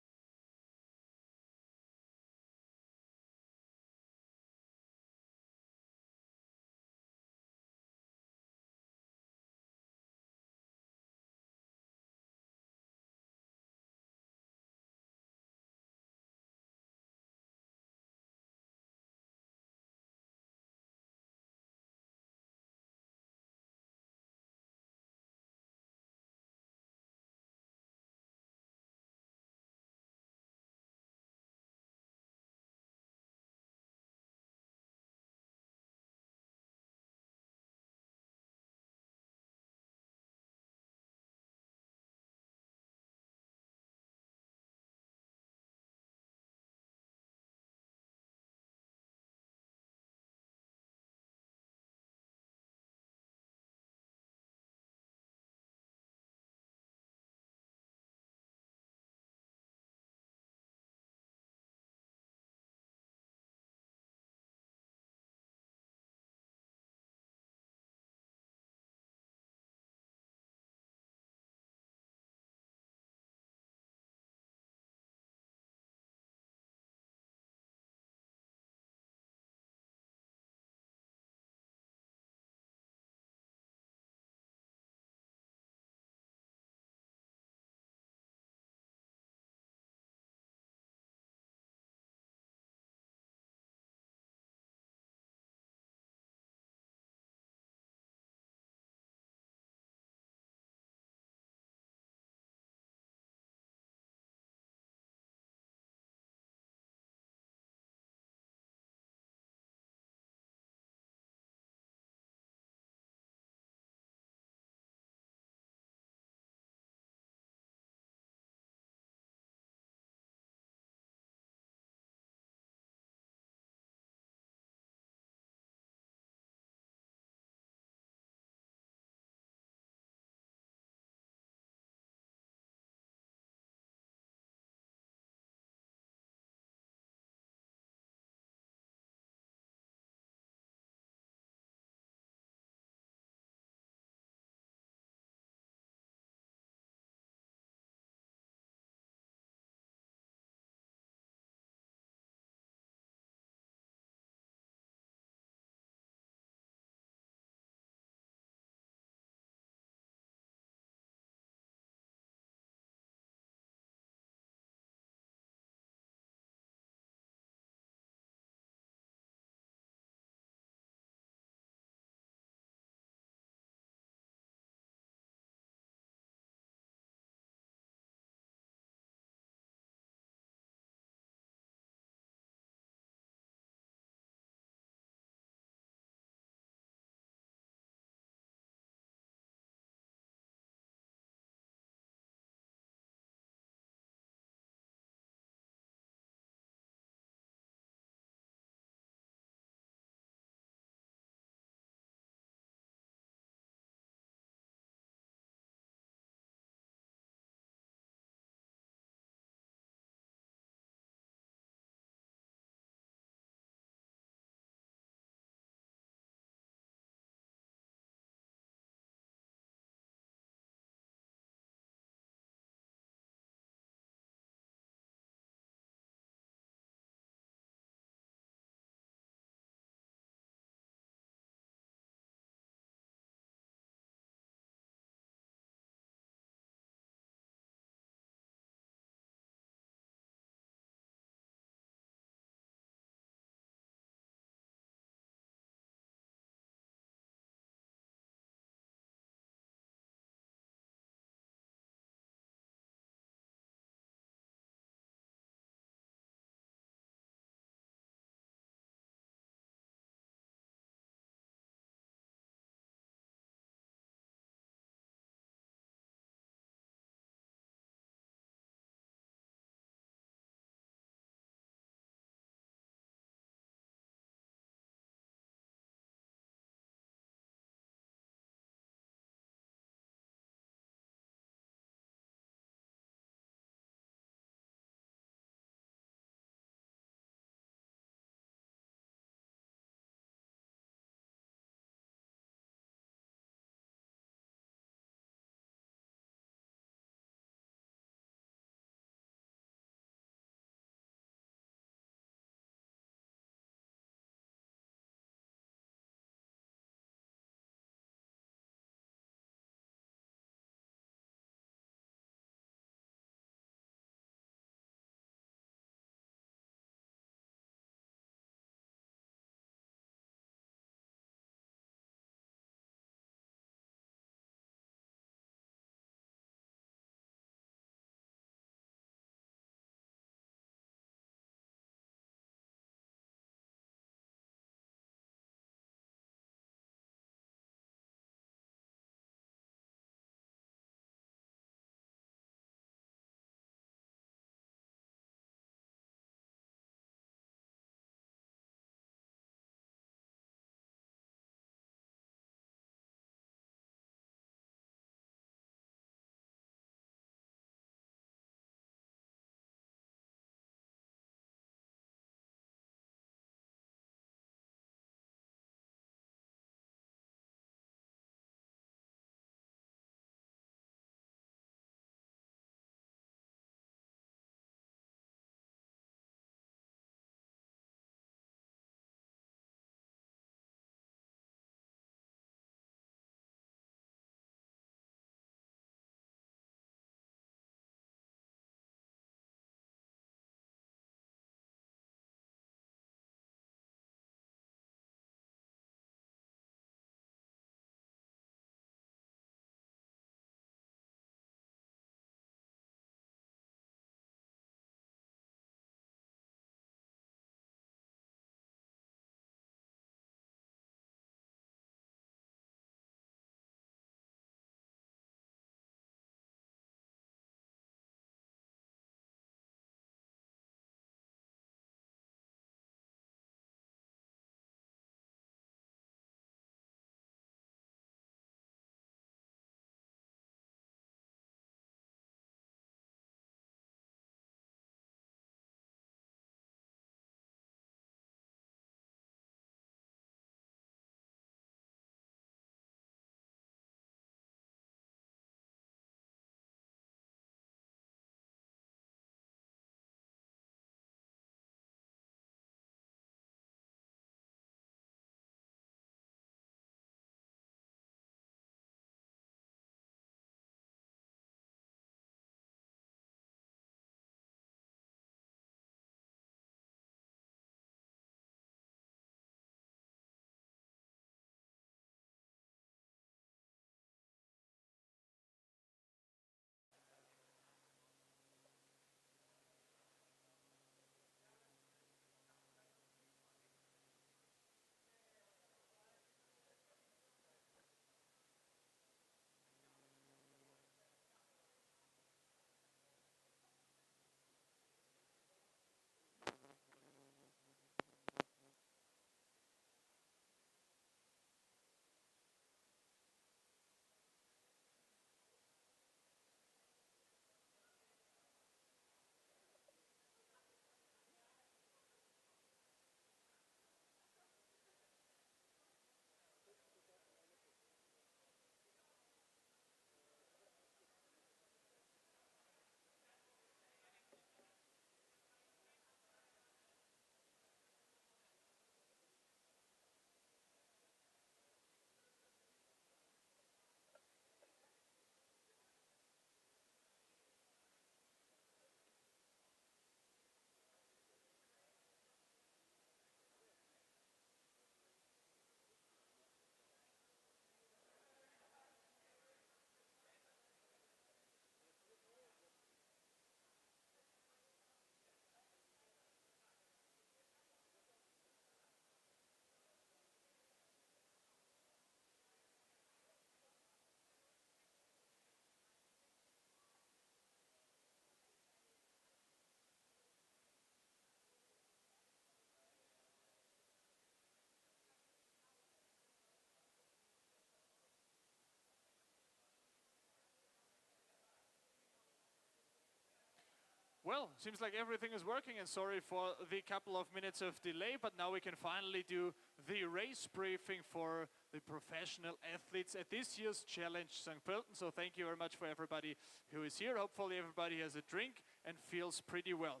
Well, seems like everything is working, and sorry for the couple of minutes of delay, but now we can finally do the race briefing for the professional athletes at this year's Challenge St. Pölten. So thank you very much for everybody who is here. Hopefully everybody has a drink and feels pretty well.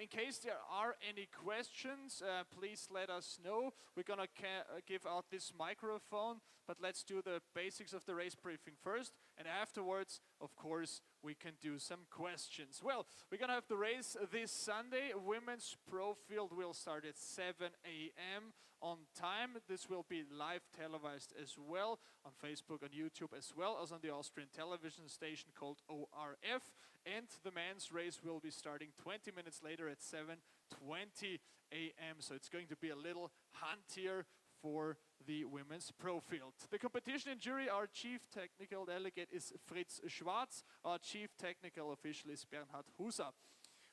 In case there are any questions, please let us know. We're going to give out this microphone, but let's do the basics of the race briefing first, and afterwards, of course, we can do some questions. Well, we're going to have the race this Sunday. Women's Pro Field will start at 7 a.m. on time. This will be live televised as well on Facebook, on YouTube, as well as on the Austrian television station called ORF. And the men's race will be starting 20 minutes later at 7:20 a.m. So it's going to be a little hunt here for the women's pro field. The competition in jury, our chief technical delegate is Fritz Schwarz. Our chief technical official is Bernhard Huser.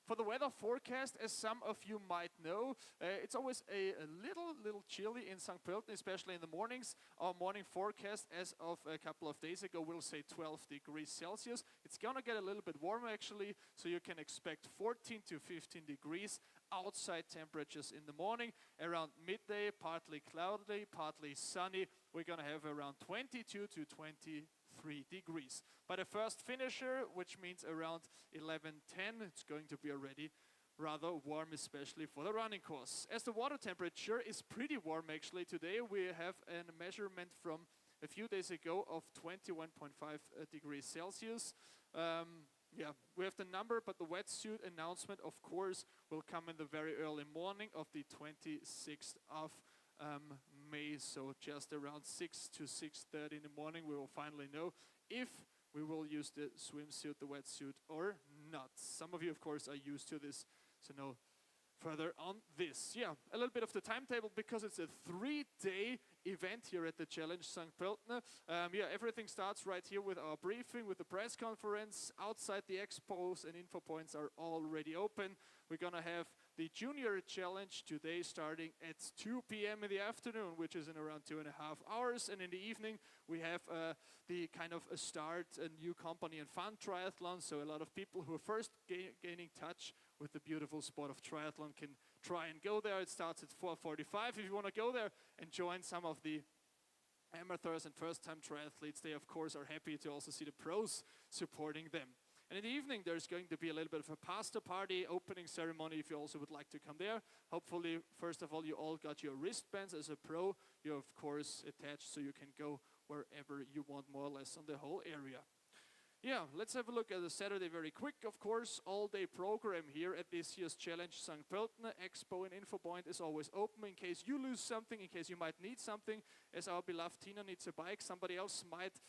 For the weather forecast, as some of you might know, it's always a little chilly in St. Pölten, especially in the mornings. Our morning forecast, as of a couple of days ago, will say 12 degrees Celsius. It's gonna get a little bit warmer actually, so you can expect 14 to 15 degrees outside temperatures in the morning. Around midday, partly cloudy, partly sunny. We're gonna have around 22 to 23 degrees. By the first finisher, which means around 11:10, it's going to be already rather warm, especially for the running course. As the water temperature is pretty warm actually today, we have a measurement from a few days ago of 21.5 degrees Celsius. Yeah, we have the number, but the wetsuit announcement, of course, will come in the very early morning of the 26th of May. So just around 6 to 6:30 in the morning, we will finally know if we will use the swimsuit, the wetsuit, or not. Some of you, of course, are used to this, so no further on this. Yeah, a little bit of the timetable, because it's a 3-day event here at the Challenge St. Pölten. Yeah, everything starts right here with our briefing, with the press conference. Outside, the expos and info points are already open. We're gonna have the Junior Challenge today starting at 2 p.m. in the afternoon, which is in around 2.5 hours. And in the evening, we have the kind of a start, a new company and fun triathlon. So a lot of people who are first gaining touch with the beautiful sport of triathlon can try and go there. It starts at 4:45. If you want to go there and join some of the amateurs and first-time triathletes, they of course are happy to also see the pros supporting them. And in the evening, there's going to be a little bit of a pasta party, opening ceremony, if you also would like to come there. Hopefully, first of all, you all got your wristbands. As a pro, you're of course attached, so you can go wherever you want, more or less on the whole area. Yeah, let's have a look at the Saturday very quick. Of course, all-day program here at this year's Challenge St. Pölten. Expo and Info Point is always open in case you lose something, in case you might need something. As our beloved Tina needs a bike, somebody else might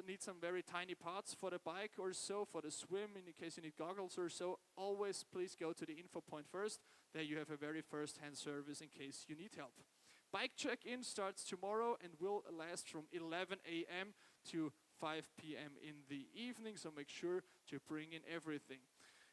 need some very tiny parts for the bike or so, for the swim, in case you need goggles or so. Always please go to the Info Point first. There you have a very first-hand service in case you need help. Bike check-in starts tomorrow and will last from 11 a.m. to 5 p.m. in the evening, so make sure to bring in everything.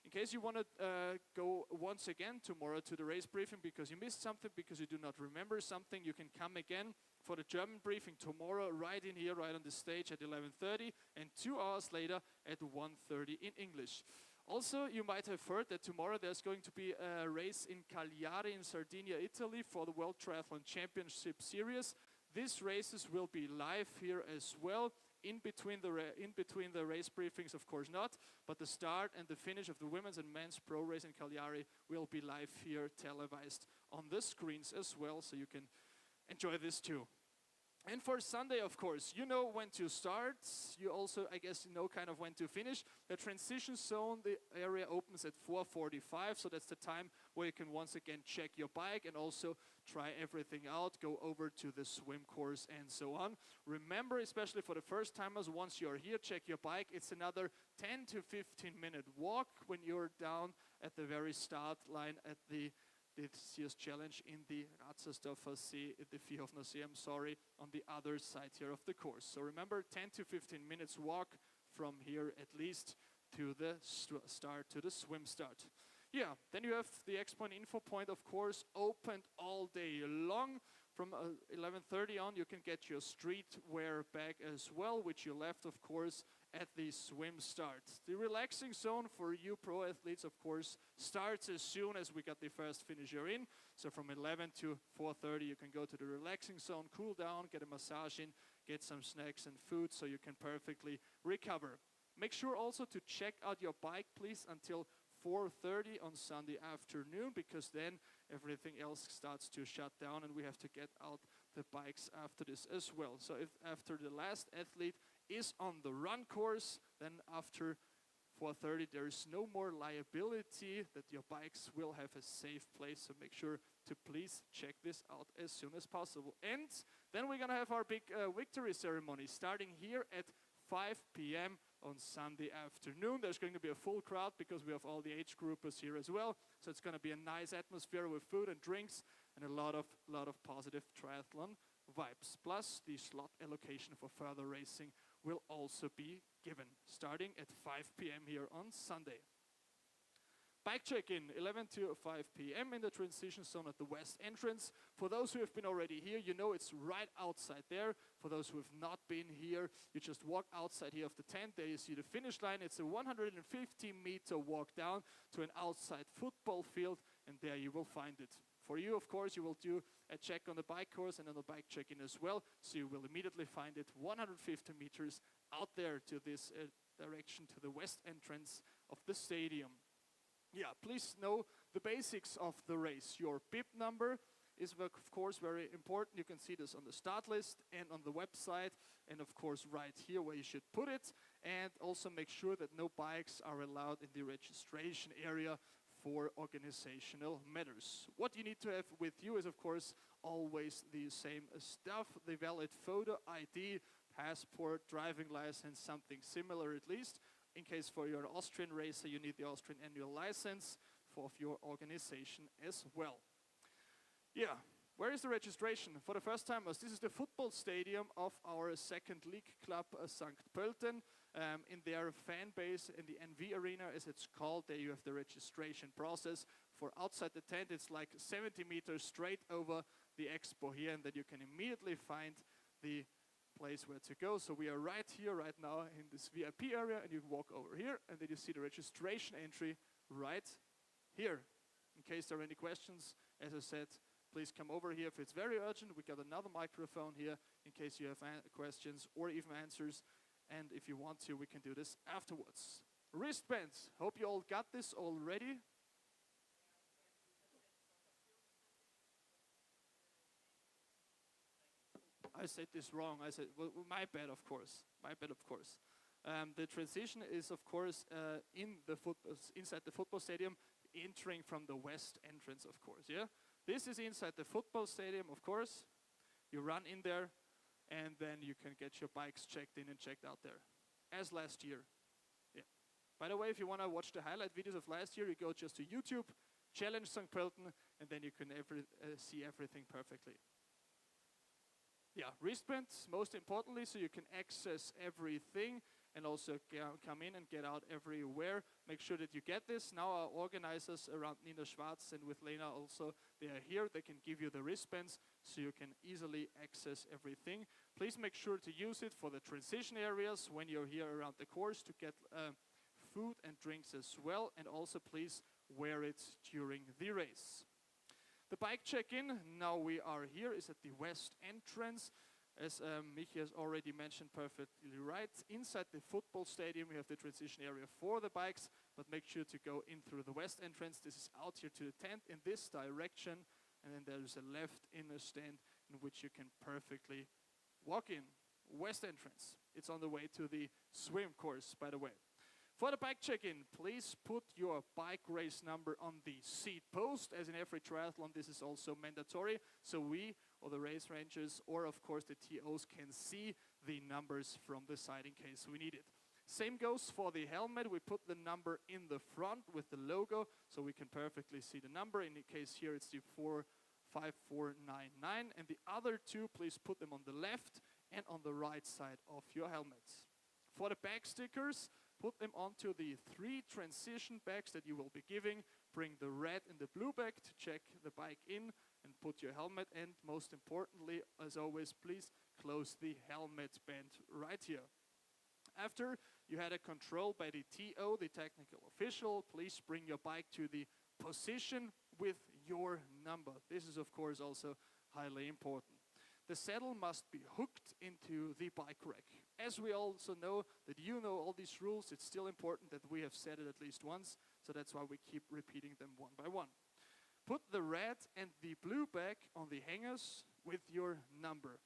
In case you want to go once again tomorrow to the race briefing because you missed something, because you do not remember something, you can come again for the German briefing tomorrow, right in here, right on the stage at 11:30, and 2 hours later at 1:30 in English. Also, you might have heard that tomorrow there's going to be a race in Cagliari in Sardinia, Italy for the World Triathlon Championship Series. These races will be live here as well. In between the race briefings, of course not, but the start and the finish of the women's and men's pro race in Cagliari will be live here, televised on the screens as well, so you can enjoy this too. And for Sunday, of course, you know when to start. You also, I guess, know kind of when to finish. The transition zone, the area opens at 4:45, so that's the time where you can once again check your bike and also try everything out, go over to the swim course and so on. Remember, especially for the first timers, once you're here, check your bike. It's another 10 to 15-minute walk when you're down at the very start line at this year's challenge in the Ratzersdorfer See, the Viehhofner See, on the other side here of the course. So remember, 10 to 15 minutes walk from here at least to the start, to the swim start. Yeah, then you have the Expo and Info Point, of course, opened all day long. From 11:30 on, you can get your streetwear bag as well, which you left, of course, at the swim start. The relaxing zone for you pro athletes, of course, starts as soon as we got the first finisher in. So from 11 to 4:30, you can go to the relaxing zone, cool down, get a massage in, get some snacks and food so you can perfectly recover. Make sure also to check out your bike, please, until 4:30 on Sunday afternoon, because then everything else starts to shut down and we have to get out the bikes after this as well. So if after the last athlete is on the run course, then after 4:30 there is no more liability that your bikes will have a safe place. So make sure to please check this out as soon as possible. And then we're gonna have our big victory ceremony starting here at 5 p.m. on Sunday afternoon. There's going to be a full crowd because we have all the age groupers here as well. So it's going to be a nice atmosphere with food and drinks and a lot of positive triathlon vibes. Plus, the slot allocation for further racing will also be given, starting at 5 p.m. here on Sunday. Bike check-in, 11 to 5 p.m. in the transition zone at the west entrance. For those who have been already here, you know it's right outside there. For those who have not been here, you just walk outside here of the tent. There you see the finish line. It's a 150-meter walk down to an outside football field, and there you will find it. For you, of course, you will do a check on the bike course and on the bike check-in as well, so you will immediately find it 150 meters out there to this direction to the west entrance of the stadium. Yeah, please know the basics of the race. Your bib number is, of course, very important. You can see this on the start list and on the website, and of course right here where you should put it. And also make sure that no bikes are allowed in the registration area for organizational matters. What you need to have with you is, of course, always the same stuff: the valid photo ID, passport, driving license, something similar at least. In case for your Austrian racer, you need the Austrian annual license of your organization as well. Yeah, where is the registration? For the first timers, this is the football stadium of our second league club, St. Pölten. In their fan base, in the NV arena, as it's called, there you have the registration process. For outside the tent, it's like 70 meters straight over the expo here, and then you can immediately find the place where to go. So we are right here, right now, in this VIP area, and you can walk over here, and then you see the registration entry right here. In case there are any questions, as I said, please come over here. If it's very urgent, we got another microphone here in case you have questions or even answers. And if you want to, we can do this afterwards. Wristbands. Hope you all got this already. I said this wrong. I said, well, my bad, of course. My bad, of course. The transition is, of course, inside the football stadium, entering from the west entrance, of course. Yeah, this is inside the football stadium, of course. You run in there, and then you can get your bikes checked in and checked out there, as last year. Yeah. By the way, if you want to watch the highlight videos of last year, you go just to YouTube, Challenge St. Pölten, and then you can see everything perfectly. Yeah, wristbands, most importantly, so you can access everything and also come in and get out everywhere. Make sure that you get this. Now our organizers around Nina Schwarz and with Lena also, they are here. They can give you the wristbands so you can easily access everything. Please make sure to use it for the transition areas when you're here around the course to get food and drinks as well. And also please wear it during the race. The bike check-in, now we are here, is at the west entrance. As Michi has already mentioned perfectly right, inside the football stadium we have the transition area for the bikes, but make sure to go in through the west entrance. This is out here to the tent in this direction, and then there is a left inner stand in which you can perfectly walk in. West entrance. It's on the way to the swim course, by the way. For the bike check-in, please put your bike race number on the seat post. As in every triathlon, this is also mandatory. So we, or the race rangers, or of course the TOs can see the numbers from the side in case we need it. Same goes for the helmet. We put the number in the front with the logo, so we can perfectly see the number. In the case here, it's the 45499. And the other two, please put them on the left and on the right side of your helmets. For the bag stickers, put them onto the 3 transition bags that you will be giving. Bring the red and the blue bag to check the bike in and put your helmet. And most importantly, as always, please close the helmet band right here. After you had a control by the TO, the technical official. Please bring your bike to the position with your number. This is of course also highly important. The saddle must be hooked into the bike rack. As we also know that you know all these rules, it's still important that we have said it at least once, so that's why we keep repeating them one by one. Put the red and the blue bag on the hangers with your number.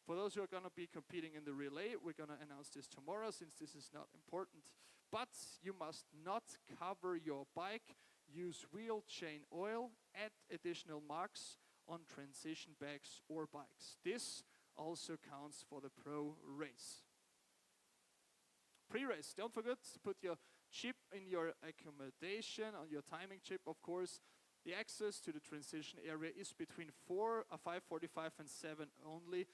For those who are going to be competing in the relay, we're going to announce this tomorrow since this is not important. But you must not cover your bike, use wheel chain oil, add additional marks on transition bags or bikes. This also counts for the PreRace. PreRace, don't forget to put your chip in your accommodation, on your timing chip of course. The access to the transition area is between 5:45 and 7 only,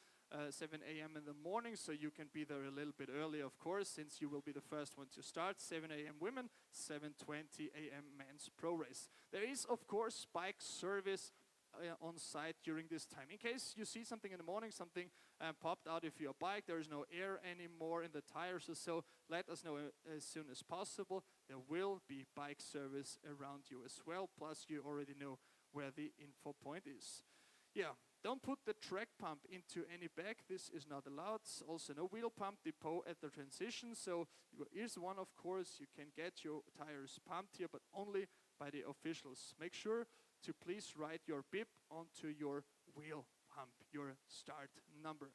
7 a.m. in the morning, so you can be there a little bit early of course, since you will be the first one to start. 7 a.m. women, 7:20 a.m. men's PreRace. There is of course bike service on site during this time. In case you see something in the morning, something popped out of your bike, there is no air anymore in the tires or so, let us know as soon as possible. There will be bike service around you as well, plus you already know where the info point is. Yeah, don't put the track pump into any bag, this is not allowed. Also no wheel pump depot at the transition, so there is one of course, you can get your tires pumped here, but only by the officials. Make sure to please write your bib onto your wheel pump, your start number.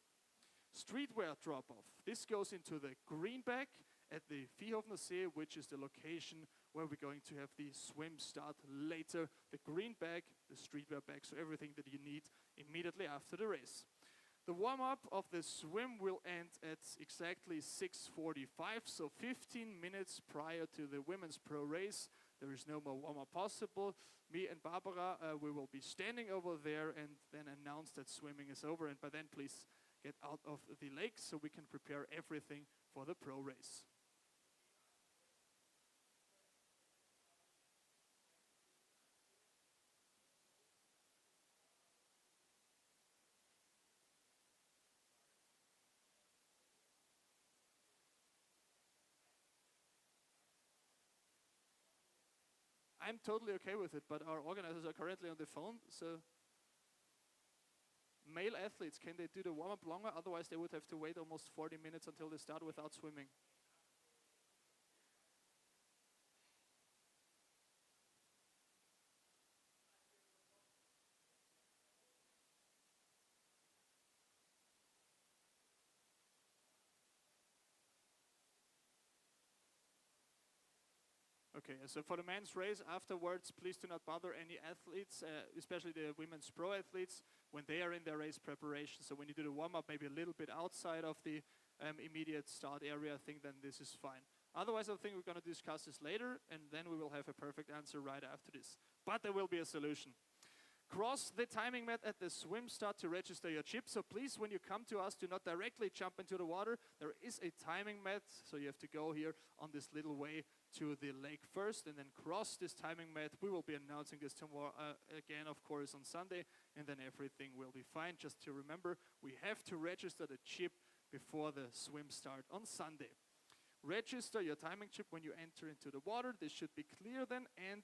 Streetwear drop-off. This goes into the green bag at the Viehhofner See, which is the location where we're going to have the swim start later. The green bag, the streetwear bag, so everything that you need immediately after the race. The warm-up of the swim will end at exactly 6:45, so 15 minutes prior to the women's PreRace. There is no more warm-up possible. Me and Barbara, we will be standing over there and then announce that swimming is over. And by then, please get out of the lake so we can prepare everything for the PreRace. I'm totally okay with it, but our organizers are currently on the phone, so male athletes, can they do the warm-up longer? Otherwise they would have to wait almost 40 minutes until they start without swimming. Okay, so for the men's race afterwards, please do not bother any athletes, especially the women's pro athletes, when they are in their race preparation. So when you do the warm-up, maybe a little bit outside of the immediate start area, I think then this is fine. Otherwise, I think we're going to discuss this later, and then we will have a perfect answer right after this. But there will be a solution. Cross the timing mat at the swim start to register your chip. So please, when you come to us, do not directly jump into the water. There is a timing mat, so you have to go here on this little way to the lake first and then cross this timing mat. We will be announcing this tomorrow again, of course, on Sunday, and then everything will be fine. Just to remember, we have to register the chip before the swim start on Sunday. Register your timing chip when you enter into the water. This should be clear then, and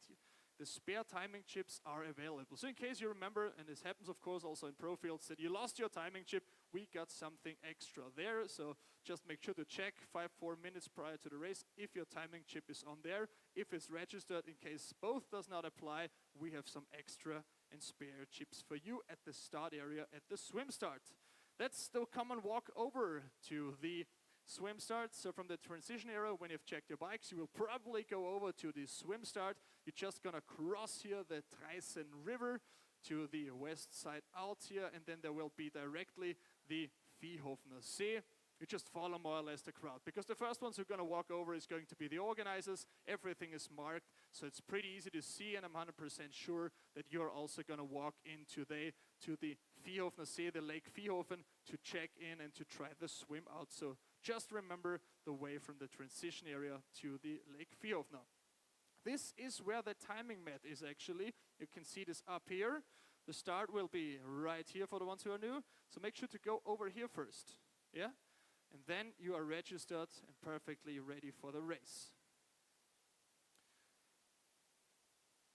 the spare timing chips are available. So in case you remember, and this happens of course also in pro fields, that you lost your timing chip, we got something extra there. So just make sure to check 4 minutes prior to the race if your timing chip is on there. If it's registered, in case both does not apply, we have some extra and spare chips for you at the start area at the swim start. Let's still come and walk over to the swim start. So from the transition area, when you've checked your bikes, you will probably go over to the swim start. You're just gonna cross here the Dreisen River to the west side out here, and then there will be directly the Viehhofner See. You just follow more or less the crowd, because the first ones who are gonna walk over is going to be the organizers. Everything is marked, so it's pretty easy to see, and I'm 100% sure that you're also gonna walk in today to the Viehhofner See, the Lake Viehhofen, to check in and to try the swim out. So just remember the way from the transition area to the Lake Viehhofner. This is where the timing mat is actually. You can see this up here. The start will be right here for the ones who are new. So make sure to go over here first. Yeah? and then you are registered and perfectly ready for the race.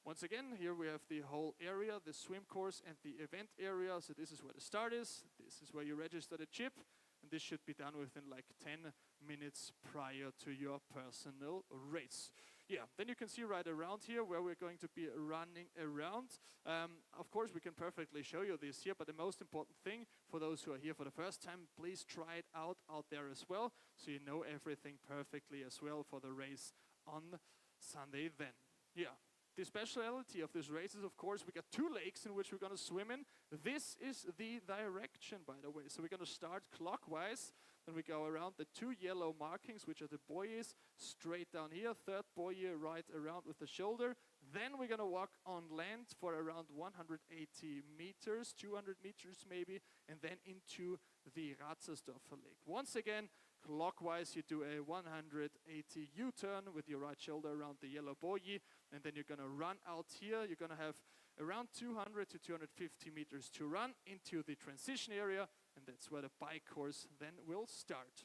Once again, here we have the whole area, the swim course and the event area. So this is where the start is. This is where you register the chip. And this should be done within like 10 minutes prior to your personal race. Yeah, then you can see right around here where we're going to be running around. Of course, we can perfectly show you this here, but the most important thing for those who are here for the first time, please try it out there as well, so you know everything perfectly as well for the race on Sunday then. Yeah. The speciality of this race is, of course, we got 2 lakes in which we're going to swim in. This is the direction, by the way. So we're going to start clockwise. Then we go around the 2 yellow markings, which are the buoys, straight down here. 3rd buoy right around with the shoulder. Then we're going to walk on land for around 180 meters, 200 meters maybe, and then into the Ratzersdorfer Lake. Once again, clockwise, you do a 180 U-turn with your right shoulder around the yellow buoy, and then you're going to run out here. You're going to have around 200 to 250 meters to run into the transition area, and that's where the bike course then will start.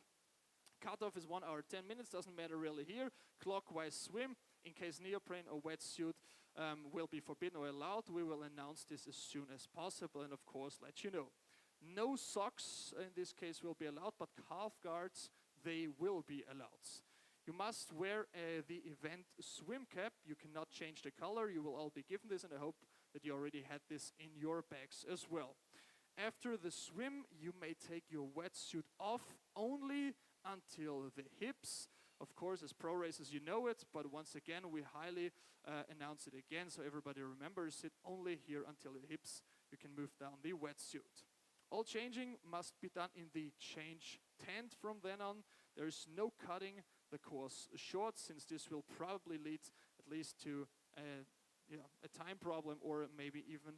Cutoff is 1 hour 10 minutes, doesn't matter really here. Clockwise swim. In case neoprene or wetsuit will be forbidden or allowed, we will announce this as soon as possible and of course let you know. No socks in this case will be allowed, but calf guards, they will be allowed. You must wear the event swim cap. You cannot change the color. You will all be given this, and I hope that you already had this in your bags as well. After the swim, you may take your wetsuit off only until the hips. Of course, as pro racers, you know it, but once again, we highly announce it again so everybody remembers it. Only here until the hips, you can move down the wetsuit. All changing must be done in the change tent from then on. There is no cutting the course short, since this will probably lead at least to a time problem or maybe even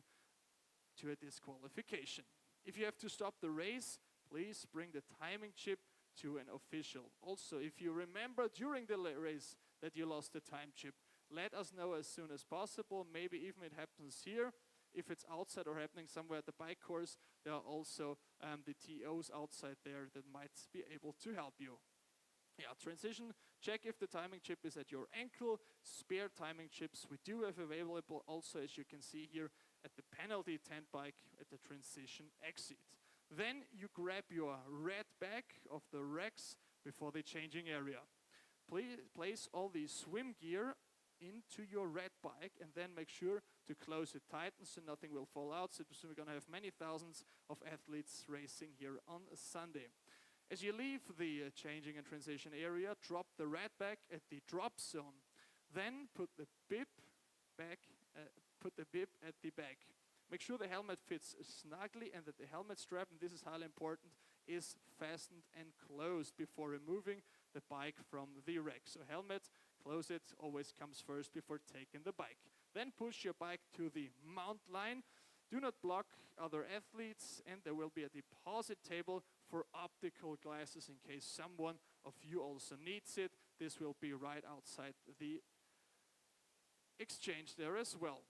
to a disqualification. If you have to stop the race, please bring the timing chip to an official. Also, if you remember during the race that you lost the time chip, let us know as soon as possible. Maybe even it happens here. If it's outside or happening somewhere at the bike course, there are also the TOs outside there that might be able to help you. Yeah, transition, check if the timing chip is at your ankle. Spare timing chips we do have available also, as you can see here, at the penalty tent bike at the transition exit. Then you grab your red bag of the racks before the changing area. Please place all the swim gear into your red bike and then make sure to close it tight so nothing will fall out. So we're going to have many thousands of athletes racing here on a Sunday. As you leave the changing and transition area, drop the red bag at the drop zone. Then put the bib at the back. Make sure the helmet fits snugly and that the helmet strap, and this is highly important, is fastened and closed before removing the bike from the rack. So helmet, close it, always comes first before taking the bike. Then push your bike to the mount line. Do not block other athletes, and there will be a deposit table for optical glasses in case someone of you also needs it. This will be right outside the exchange there as well.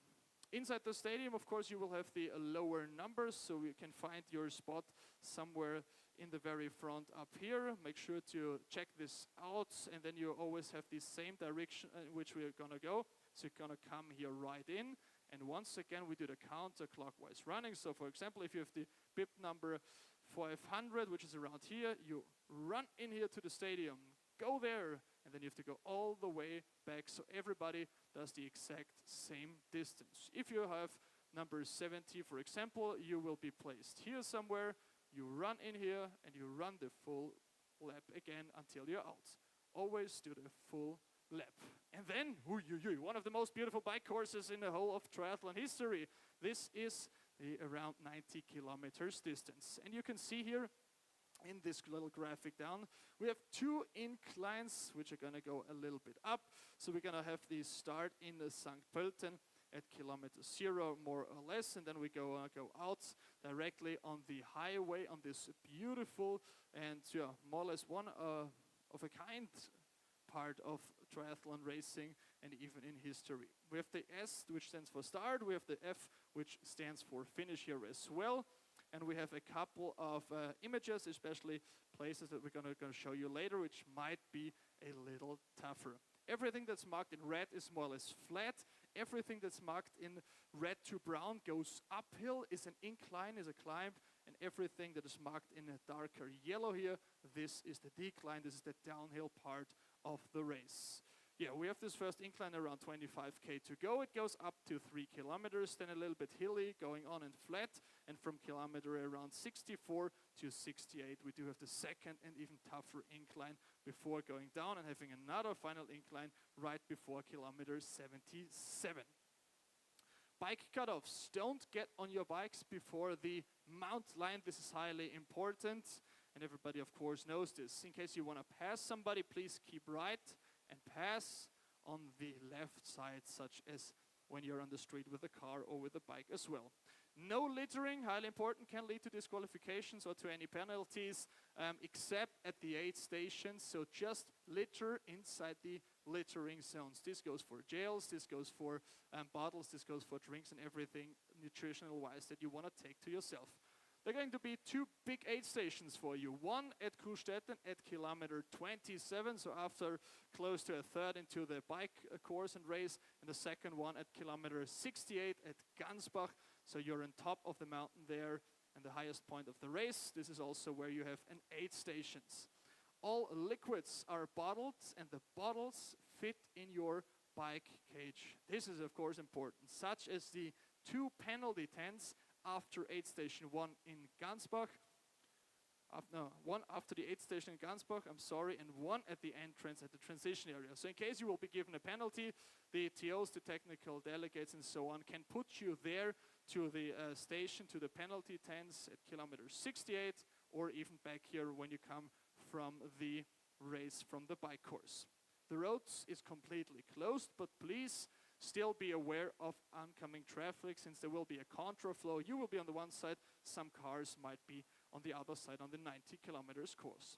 Inside the stadium, of course, you will have the lower numbers, so you can find your spot somewhere in the very front up here. Make sure to check this out, and then you always have the same direction in which we are going to go. So you're going to come here right in, and once again, we do the counterclockwise running. So, for example, if you have the bib number 500, which is around here, you run in here to the stadium, go there, and then you have to go all the way back, so everybody does the exact same distance. If you have number 70, for example, you will be placed here somewhere, you run in here, and you run the full lap again until you're out. Always do the full lap. And then, one of the most beautiful bike courses in the whole of triathlon history. This is the around 90 kilometers distance. And you can see here, in this little graphic down, we have 2 inclines which are going to go a little bit up. So we're going to have the start in the St. Pölten at kilometer 0 more or less, and then we go out directly on the highway on this beautiful and more or less one of a kind part of triathlon racing and even in history. We have the S, which stands for start. We have the F, which stands for finish here as well. and we have a couple of images, especially places that we're going to show you later, which might be a little tougher. Everything that's marked in red is more or less flat. Everything that's marked in red to brown goes uphill, is an incline, is a climb, and everything that is marked in a darker yellow here, this is the decline, this is the downhill part of the race. Yeah, we have this first incline around 25k to go. It goes up to 3 kilometers, then a little bit hilly, going on and flat, and from kilometer around 64 to 68, we do have the second and even tougher incline before going down and having another final incline right before kilometer 77. Bike cutoffs. Don't get on your bikes before the mount line. This is highly important, and everybody of course knows this. In case you want to pass somebody, please keep right and pass on the left side, such as when you're on the street with a car or with a bike as well. No littering, highly important, can lead to disqualifications or to any penalties, except at the aid stations. So just litter inside the littering zones. This goes for jails, this goes for bottles, this goes for drinks and everything nutritional wise that you want to take to yourself. There are going to be 2 big aid stations for you. One at Kuhstetten at kilometer 27, so after close to a third into the bike course and race, and the second one at kilometer 68 at Gansbach, so you're on top of the mountain there and the highest point of the race. This is also where you have an aid stations. All liquids are bottled, and the bottles fit in your bike cage. This is of course important, such as the 2 penalty tents after aid station 1 in Gansbach, one after the aid station in Gansbach, and one at the entrance at the transition area. So in case you will be given a penalty, the TOs, the technical delegates and so on, can put you there to the station, to the penalty tents at kilometer 68, or even back here when you come from the race from the bike course. The roads is completely closed, but please still be aware of oncoming traffic, since there will be a contraflow. You will be on the one side, some cars might be on the other side on the 90 kilometers course.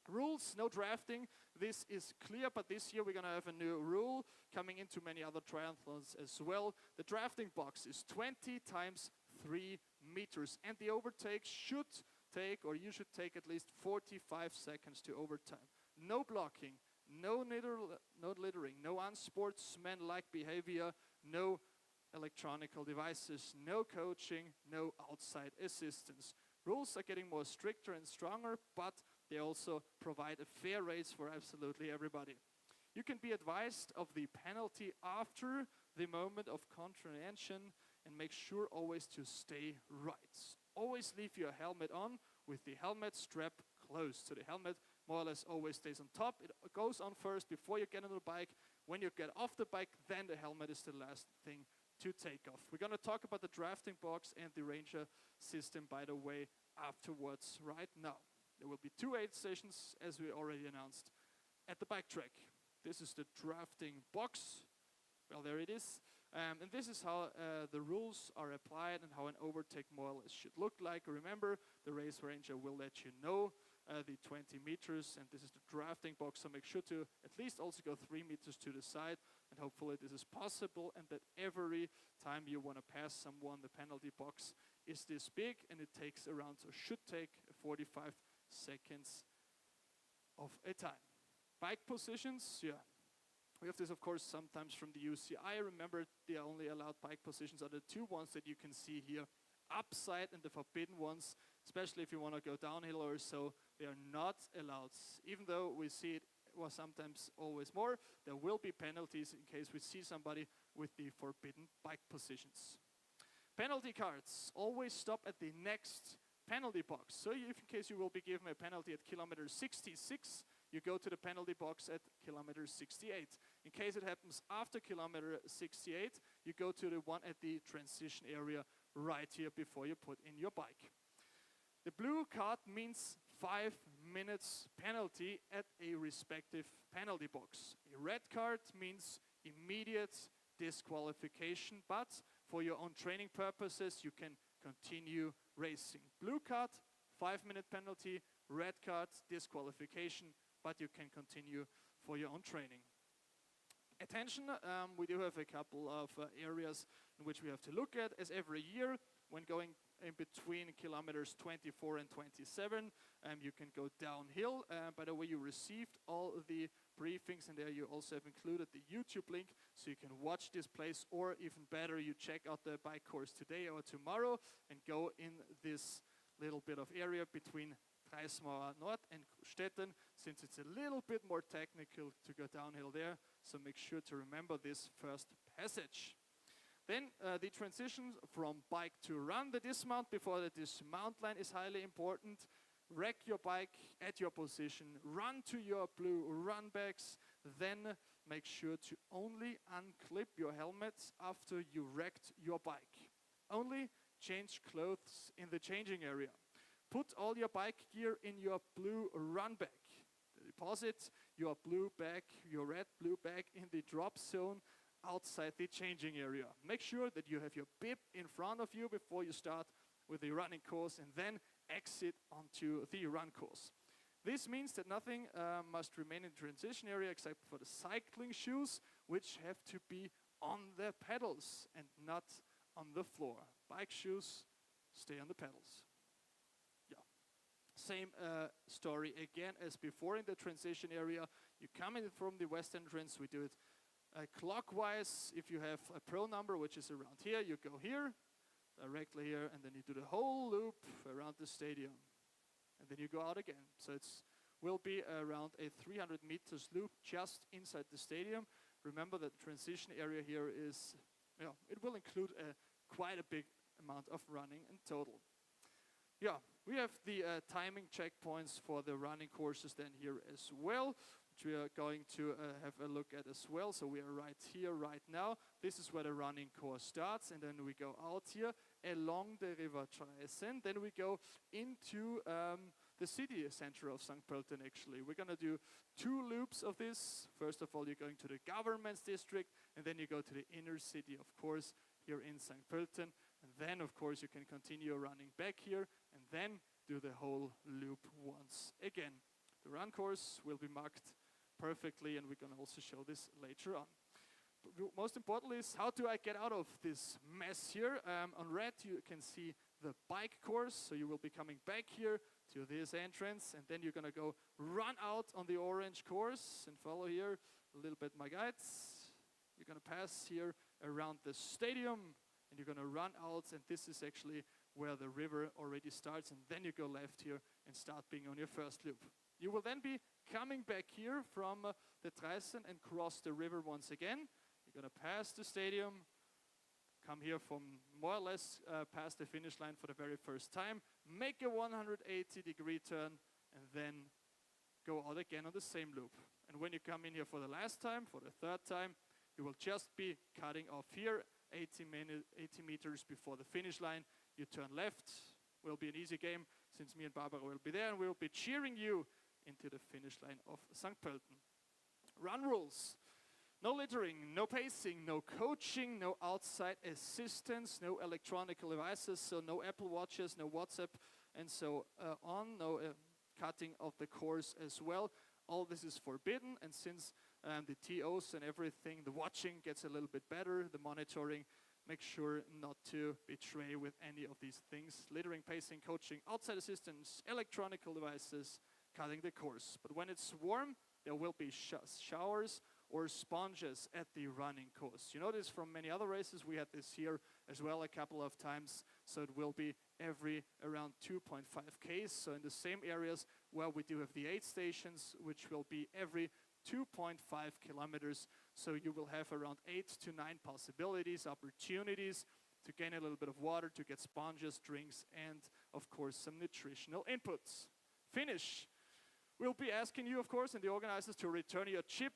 Rules, no drafting. This is clear, but this year we're going to have a new rule coming into many other triathlons as well. The drafting box is 20 times 3 meters, and the overtake should take, or you should take, at least 45 seconds to overtime. No blocking. No littering, no unsportsmanlike behavior, no electronical devices, no coaching, no outside assistance. Rules are getting more stricter and stronger, but they also provide a fair race for absolutely everybody. You can be advised of the penalty after the moment of contravention, and make sure always to stay right. Always leave your helmet on with the helmet strap closed. So the helmet more or less always stays on top. It goes on first before you get on the bike. When you get off the bike, then the helmet is the last thing to take off. We're going to talk about the drafting box and the Ranger system, by the way, afterwards right now. There will be 2 aid stations, as we already announced, at the bike track. This is the drafting box. Well, there it is. And this is how the rules are applied and how an overtake more or less should look like. Remember, the race ranger will let you know the 20 meters, and this is the drafting box, so make sure to at least also go 3 meters to the side, and hopefully this is possible, and that every time you want to pass someone, the penalty box is this big, and it takes around, or should take, 45 seconds of a time. Bike positions, yeah. We have this, of course, sometimes from the UCI. Remember, the only allowed bike positions are the 2 ones that you can see here, upside, and the forbidden ones, especially if you want to go downhill or so, they are not allowed. Even though we see it was sometimes always more, there will be penalties in case we see somebody with the forbidden bike positions. Penalty cards, always stop at the next penalty box. So if in case you will be given a penalty at kilometer 66, you go to the penalty box at kilometer 68. In case it happens after kilometer 68, you go to the one at the transition area right here before you put in your bike. The blue card means 5 minutes penalty at a respective penalty box. A red card means immediate disqualification, but for your own training purposes, you can continue racing. Blue card, 5-minute penalty. Red card, disqualification, but you can continue for your own training. attention. We do have a couple of areas in which we have to look at, as every year when going in between kilometers 24 and 27. You can go downhill. By the way, you received all the briefings, and there you also have included the YouTube link, so you can watch this place, or even better, you check out the bike course today or tomorrow and go in this little bit of area between Dreismauer Nord and Stetten, since it's a little bit more technical to go downhill there, so make sure to remember this first passage. Then the transition from bike to run, the dismount before the dismount line is highly important. Rack your bike at your position, run to your blue run backs, then make sure to only unclip your helmets after you wrecked your bike. Only change clothes in the changing area. Put all your bike gear in your blue run bag. Deposit your blue bag, your red blue bag, in the drop zone outside the changing area. Make sure that you have your bib in front of you before you start with the running course, and then exit onto the run course. This means that nothing must remain in the transition area except for the cycling shoes, which have to be on the pedals and not on the floor. Bike shoes stay on the pedals. Yeah. Same story again as before in the transition area. You come in from the west entrance, we do it clockwise. If you have a pro number, which is around here, you go here, directly here, and then you do the whole loop around the stadium. And then you go out again. So it will be around a 300 meters loop just inside the stadium. Remember that the transition area here is, it will include quite a big amount of running in total. Yeah, we have the timing checkpoints for the running courses then here as well, which we are going to have a look at as well. So we are right here, right now. This is where the running course starts, and then we go out here along the River Traisen. Then we go into the city center of St. Pölten, actually. We're going to do 2 loops of this. First of all, you're going to the government's district, and then you go to the inner city, of course, here in St. Pölten. And then, of course, you can continue running back here, and then do the whole loop once again. The run course will be marked perfectly, and we're going to also show this later on. But most importantly is, how do I get out of this mess here? On red you can see the bike course, so you will be coming back here to this entrance, and then you're going to go run out on the orange course and follow here a little bit my guides. You're going to pass here around the stadium, and you're going to run out, and this is actually where the river already starts, and then you go left here and start being on your first loop. You will then be coming back here from the Traisen and cross the river once again. You're going to pass the stadium, come here from more or less past the finish line for the very first time, make a 180-degree turn, and then go out again on the same loop. And when you come in here for the last time, for the third time, you will just be cutting off here 80 meters before the finish line. You turn left. Will be an easy game, since me and Barbara will be there, and we will be cheering you into the finish line of St. Pölten. Run rules. No littering, no pacing, no coaching, no outside assistance, no electronic devices, so no Apple Watches, no WhatsApp, and so on. No cutting of the course as well. All this is forbidden, and since the TOs and everything, the watching gets a little bit better, the monitoring, make sure not to betray with any of these things. Littering, pacing, coaching, outside assistance, electronic devices, cutting the course. But when it's warm, there will be showers or sponges at the running course. You know this from many other races. We had this here as well a couple of times. So it will be every around 2.5 Ks. So in the same areas where we do have the 8 stations, which will be every 2.5 kilometers. So you will have around 8 to 9 possibilities, opportunities to gain a little bit of water, to get sponges, drinks, and of course some nutritional inputs. Finish. We'll be asking you, of course, and the organizers, to return your chip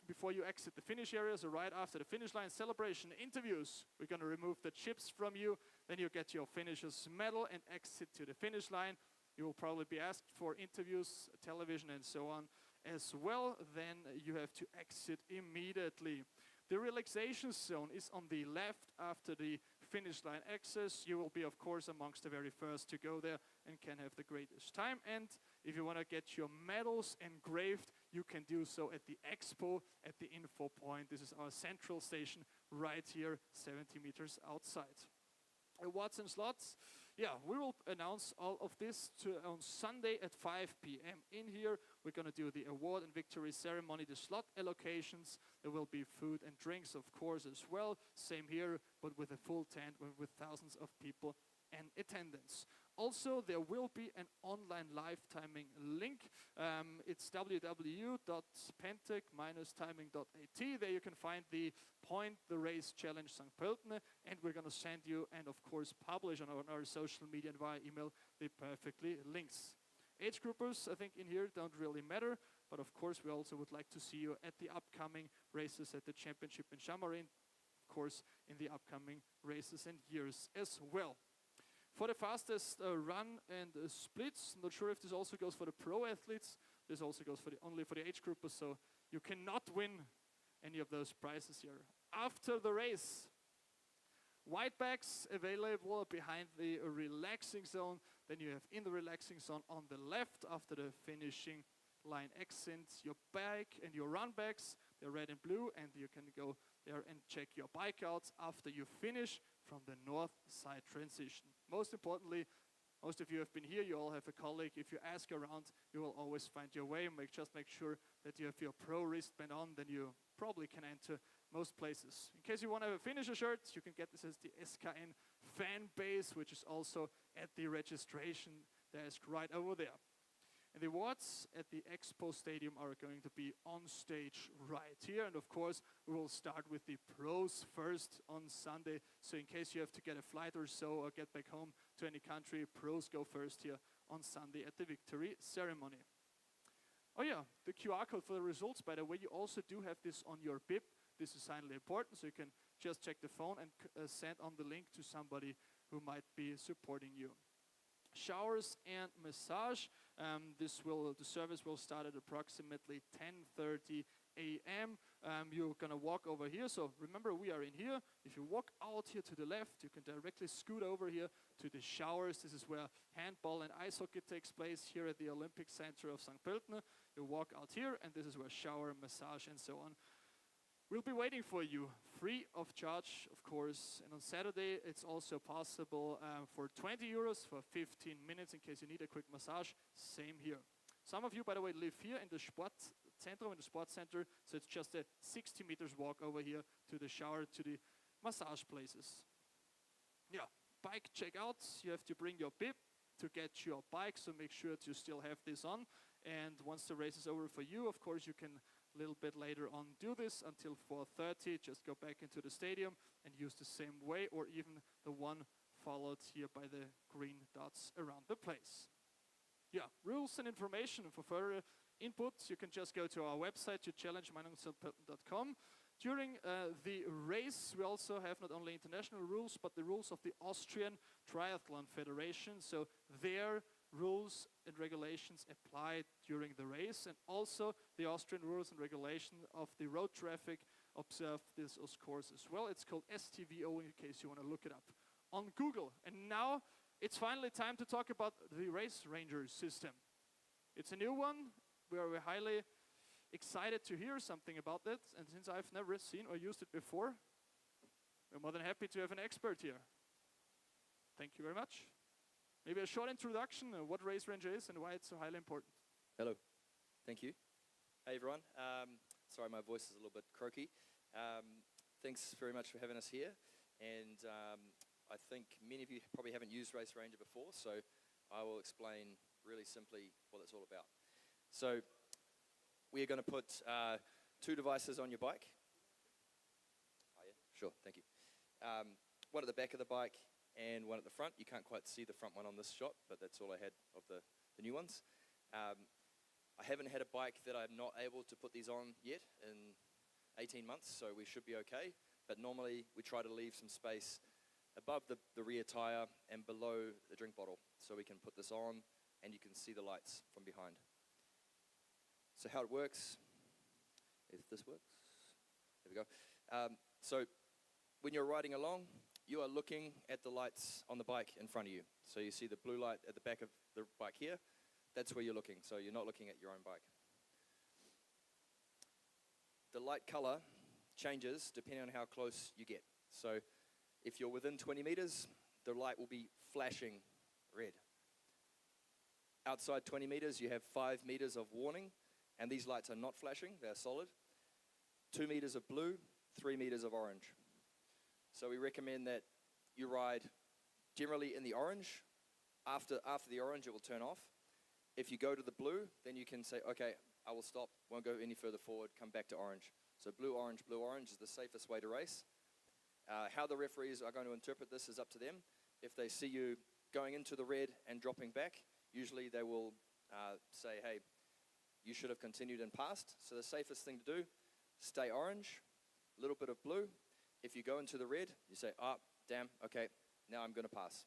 before you exit the finish area. So right after the finish line celebration interviews, we're going to remove the chips from you. Then you get your finisher's medal and exit to the finish line. You will probably be asked for interviews, television, and so on as well. Then you have to exit immediately. The relaxation zone is on the left after the finish line access. You will be, of course, amongst the very first to go there and can have the greatest time. And if you want to get your medals engraved, you can do so at the expo, at the info point. This is our central station right here, 70 meters outside. Awards and slots. Yeah, we will announce all of this on Sunday at 5 p.m. in here. We're going to do the award and victory ceremony, the slot allocations. There will be food and drinks, of course, as well. Same here, but with a full tent with thousands of people and attendance. Also, there will be an online live timing link. It's www.pentec-timing.at. There you can find the point, the race challenge St. Pölten, and we're going to send you and of course publish on our social media and via email the perfectly links. Age groupers, I think in here don't really matter, but of course we also would like to see you at the upcoming races at the championship in Chamarin, of course in the upcoming races and years as well. For the fastest run and splits, not sure if this also goes for the pro athletes. This also goes for only for the age groupers, so you cannot win any of those prizes here. After the race, white bags available behind the relaxing zone. Then you have in the relaxing zone on the left after the finishing line exit your bike and your run bags. They're red and blue, and you can go there and check your bike out after you finish from the north side transition. Most importantly, most of you have been here, you all have a colleague. If you ask around, you will always find your way. Just make sure that you have your pro wristband on, then you probably can enter most places. In case you want to have a finisher shirt, you can get this as the SKN fan base, which is also at the registration desk right over there. And the awards at the Expo Stadium are going to be on stage right here. And of course, we will start with the pros first on Sunday. So in case you have to get a flight or so or get back home to any country, pros go first here on Sunday at the victory ceremony. Oh yeah, the QR code for the results, by the way, you also do have this on your bib. This is highly important, so you can just check the phone and send on the link to somebody who might be supporting you. Showers and massage. The service will start at approximately 10:30 a.m. You're gonna walk over here. So remember, we are in here. If you walk out here to the left, you can directly scoot over here to the showers. This is where handball and ice hockey takes place here at the Olympic Center of St. Pölten. You walk out here, and this is where shower, massage, and so on. We'll be waiting for you, free of charge, of course. And on Saturday, it's also possible for 20 euros for 15 minutes in case you need a quick massage. Same here. Some of you, by the way, live here in the Sportzentrum, in the sports center, so it's just a 60 meters walk over here to the shower, to the massage places. Yeah, bike checkouts. You have to bring your bib to get your bike, so make sure that you still have this on. And once the race is over for you, of course, you can a little bit later on do this until 4:30. Just go back into the stadium and use the same way, or even the one followed here by the green dots around the place. Yeah, rules and information for further input, you can just go to our website to challenge-stpölten.com. During the race, we also have not only international rules, but the rules of the Austrian Triathlon Federation. So their rules and regulations apply during the race, and also the Austrian rules and regulations of the road traffic observe this of course as well. It's called STVO in case you want to look it up on Google. And now it's finally time to talk about the Race Ranger system. It's a new one. We are highly excited to hear something about that, and since I've never seen or used it before, we're more than happy to have an expert here. Thank you very much. Maybe a short introduction of what Race Ranger is and why it's so highly important. Hello. Thank you. Hey everyone. Sorry, my voice is a little bit croaky. Thanks very much for having us here. And I think many of you probably haven't used Race Ranger before, so I will explain really simply what it's all about. So we are going to put 2 devices on your bike. Oh yeah, sure, thank you. One at the back of the bike and one at the front. You can't quite see the front one on this shot, but that's all I had of the new ones. I haven't had a bike that I'm not able to put these on yet in 18 months, so we should be okay. But normally we try to leave some space above the rear tire and below the drink bottle, so we can put this on and you can see the lights from behind. So how it works, if this works, there we go. So when you're riding along, you are looking at the lights on the bike in front of you. So you see the blue light at the back of the bike here, that's where you're looking, so you're not looking at your own bike. the light color changes depending on how close you get. So if you're within 20 meters, the light will be flashing red. Outside 20 meters, you have 5 meters of warning, and these lights are not flashing, they're solid. 2 meters of blue, 3 meters of orange. So we recommend that you ride generally in the orange. After the orange, it will turn off. If you go to the blue, then you can say, okay, I will stop, won't go any further forward, come back to orange. So blue, orange is the safest way to race. How the referees are going to interpret this is up to them. If they see you going into the red and dropping back, usually they will say, hey, you should have continued and passed. So the safest thing to do, stay orange, a little bit of blue. If you go into the red, you say, oh, damn, okay, now I'm going to pass.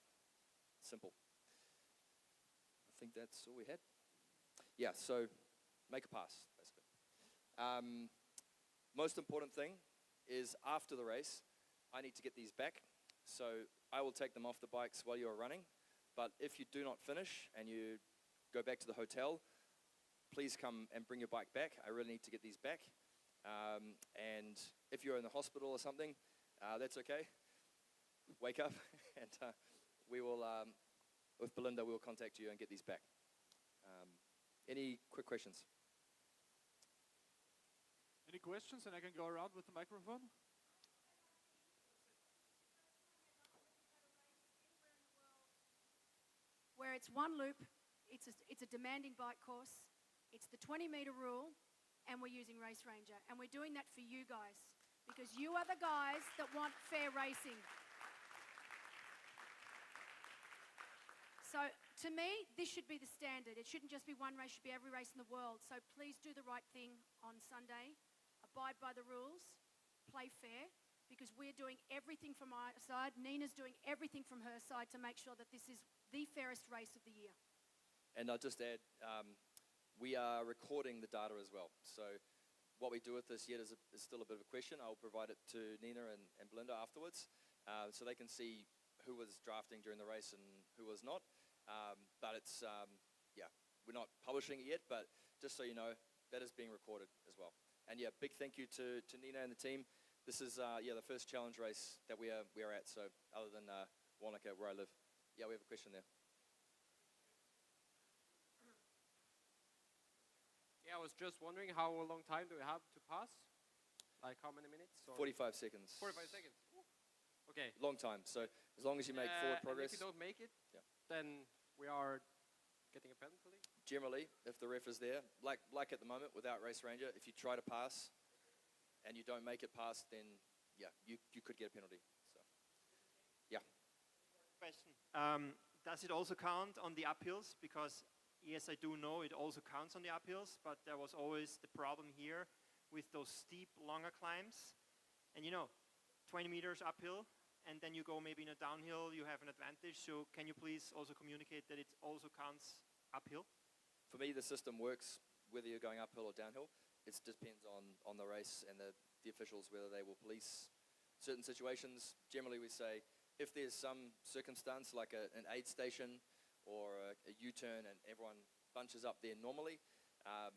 Simple. I think that's all we had. Yeah, so make a pass, basically. Most important thing is after the race, I need to get these back. So I will take them off the bikes while you're running. But if you do not finish and you go back to the hotel, please come and bring your bike back. I really need to get these back. And if you're in the hospital or something, that's okay. Wake up and we will, with Belinda, we'll contact you and get these back. Any quick questions? Any questions? And I can go around with the microphone. Where it's one loop, it's a demanding bike course, it's the 20-meter rule, and we're using Race Ranger. And we're doing that for you guys, because you are the guys that want fair racing. So to me, this should be the standard. It shouldn't just be one race, it should be every race in the world. So please do the right thing on Sunday, abide by the rules, play fair, because we're doing everything from our side. Nina's doing everything from her side to make sure that this is the fairest race of the year. And I'll just add, we are recording the data as well. So what we do with this yet is still a bit of a question. I'll provide it to Nina and Belinda afterwards, so they can see who was drafting during the race and who was not. But it's, yeah, we're not publishing it yet, but just so you know, that is being recorded as well. And yeah, big thank you to Nina and the team. This is, yeah, the first challenge race that we are at, so other than Wanaka, where I live. Yeah, we have a question there. Yeah, I was just wondering how long time do we have to pass? Like how many minutes? Or 45 seconds. 45 seconds. Ooh. Okay. Long time. So as long as you make forward progress. And if you don't make it, yeah, then we are getting a penalty? Generally, if the ref is there, like at the moment without Race Ranger, if you try to pass and you don't make it past, then yeah, you could get a penalty. So, yeah. Question. Does it also count on the uphills? Because yes, I do know it also counts on the uphills, but there was always the problem here with those steep, longer climbs. And you know, 20 meters uphill, and then you go maybe in a downhill, you have an advantage. So can you please also communicate that it also counts uphill? For me, the system works whether you're going uphill or downhill. It depends on the race and the officials, whether they will police certain situations. Generally, we say if there's some circumstance like an aid station or a U-turn and everyone bunches up there normally,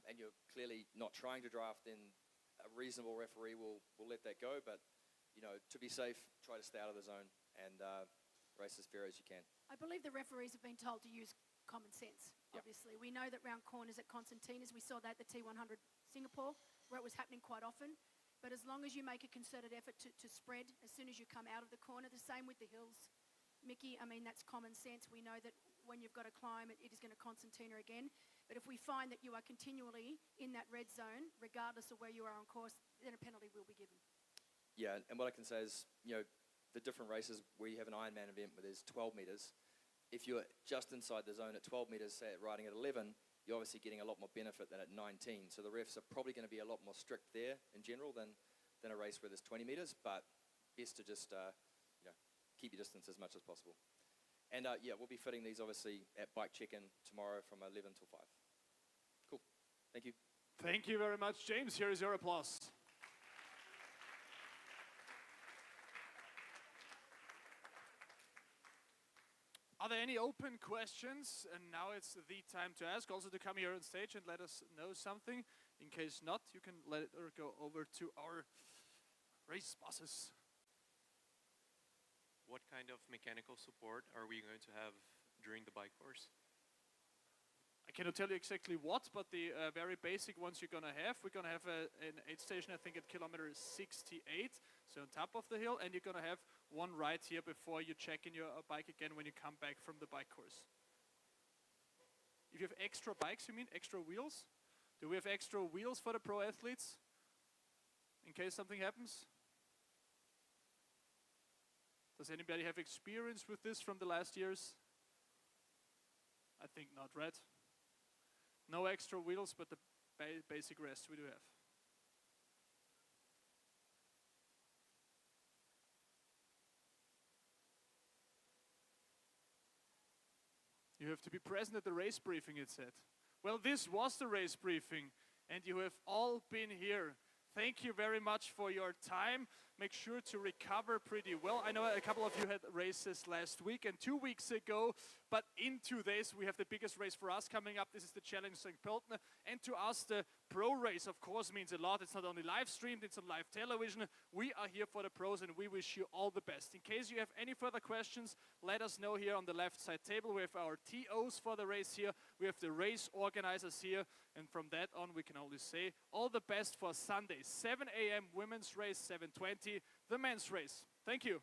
and you're clearly not trying to draft, then a reasonable referee will let that go. But you know, to be safe, try to stay out of the zone and race as fair as you can. I believe the referees have been told to use common sense, obviously. We know that round corners at Constantina's, we saw that at the T100 Singapore, where it was happening quite often. But as long as you make a concerted effort to spread as soon as you come out of the corner, the same with the hills. Mickey, I mean, that's common sense. We know that when you've got to climb, it is going to Constantina again. But if we find that you are continually in that red zone, regardless of where you are on course, then a penalty will be given. Yeah, and what I can say is, you know, the different races where you have an Ironman event where there's 12 meters, if you're just inside the zone at 12 meters, say riding at 11, you're obviously getting a lot more benefit than at 19. So the refs are probably going to be a lot more strict there in general than a race where there's 20 meters, but best to just, you know, keep your distance as much as possible. And yeah, we'll be fitting these obviously at bike check-in tomorrow from 11 till 5. Cool, thank you. Thank you very much, James. Here is your applause. Are there any open questions? And now it's the time to ask, also to come here on stage and let us know something. In case not, you can let it or go over to our race bosses. What kind of mechanical support are we going to have during the bike course? I cannot tell you exactly what, but the very basic ones you're going to have. We're going to have an aid station, I think, at kilometer 68, so on top of the hill, and you're going to have one right here before you check in your bike again when you come back from the bike course. If you have extra bikes, you mean extra wheels? Do we have extra wheels for the pro athletes in case something happens? Does anybody have experience with this from the last years? I think not, right? No extra wheels, but the basic rest we do have. You have to be present at the race briefing, it said. Well, this was the race briefing, and you have all been here. Thank you very much for your time. Make sure to recover pretty well. I know a couple of you had races last week and 2 weeks ago, but in 2 days we have the biggest race for us coming up. This is the Challenge St. Pölten, and to us the pro race, of course, means a lot. It's not only live streamed, it's on live television. We are here for the pros, and we wish you all the best. In case you have any further questions, let us know here on the left side table. We have our TOs for the race here. We have the race organizers here, and from that on we can only say all the best for Sunday, 7 a.m. women's race, 7:20 the men's race. Thank you.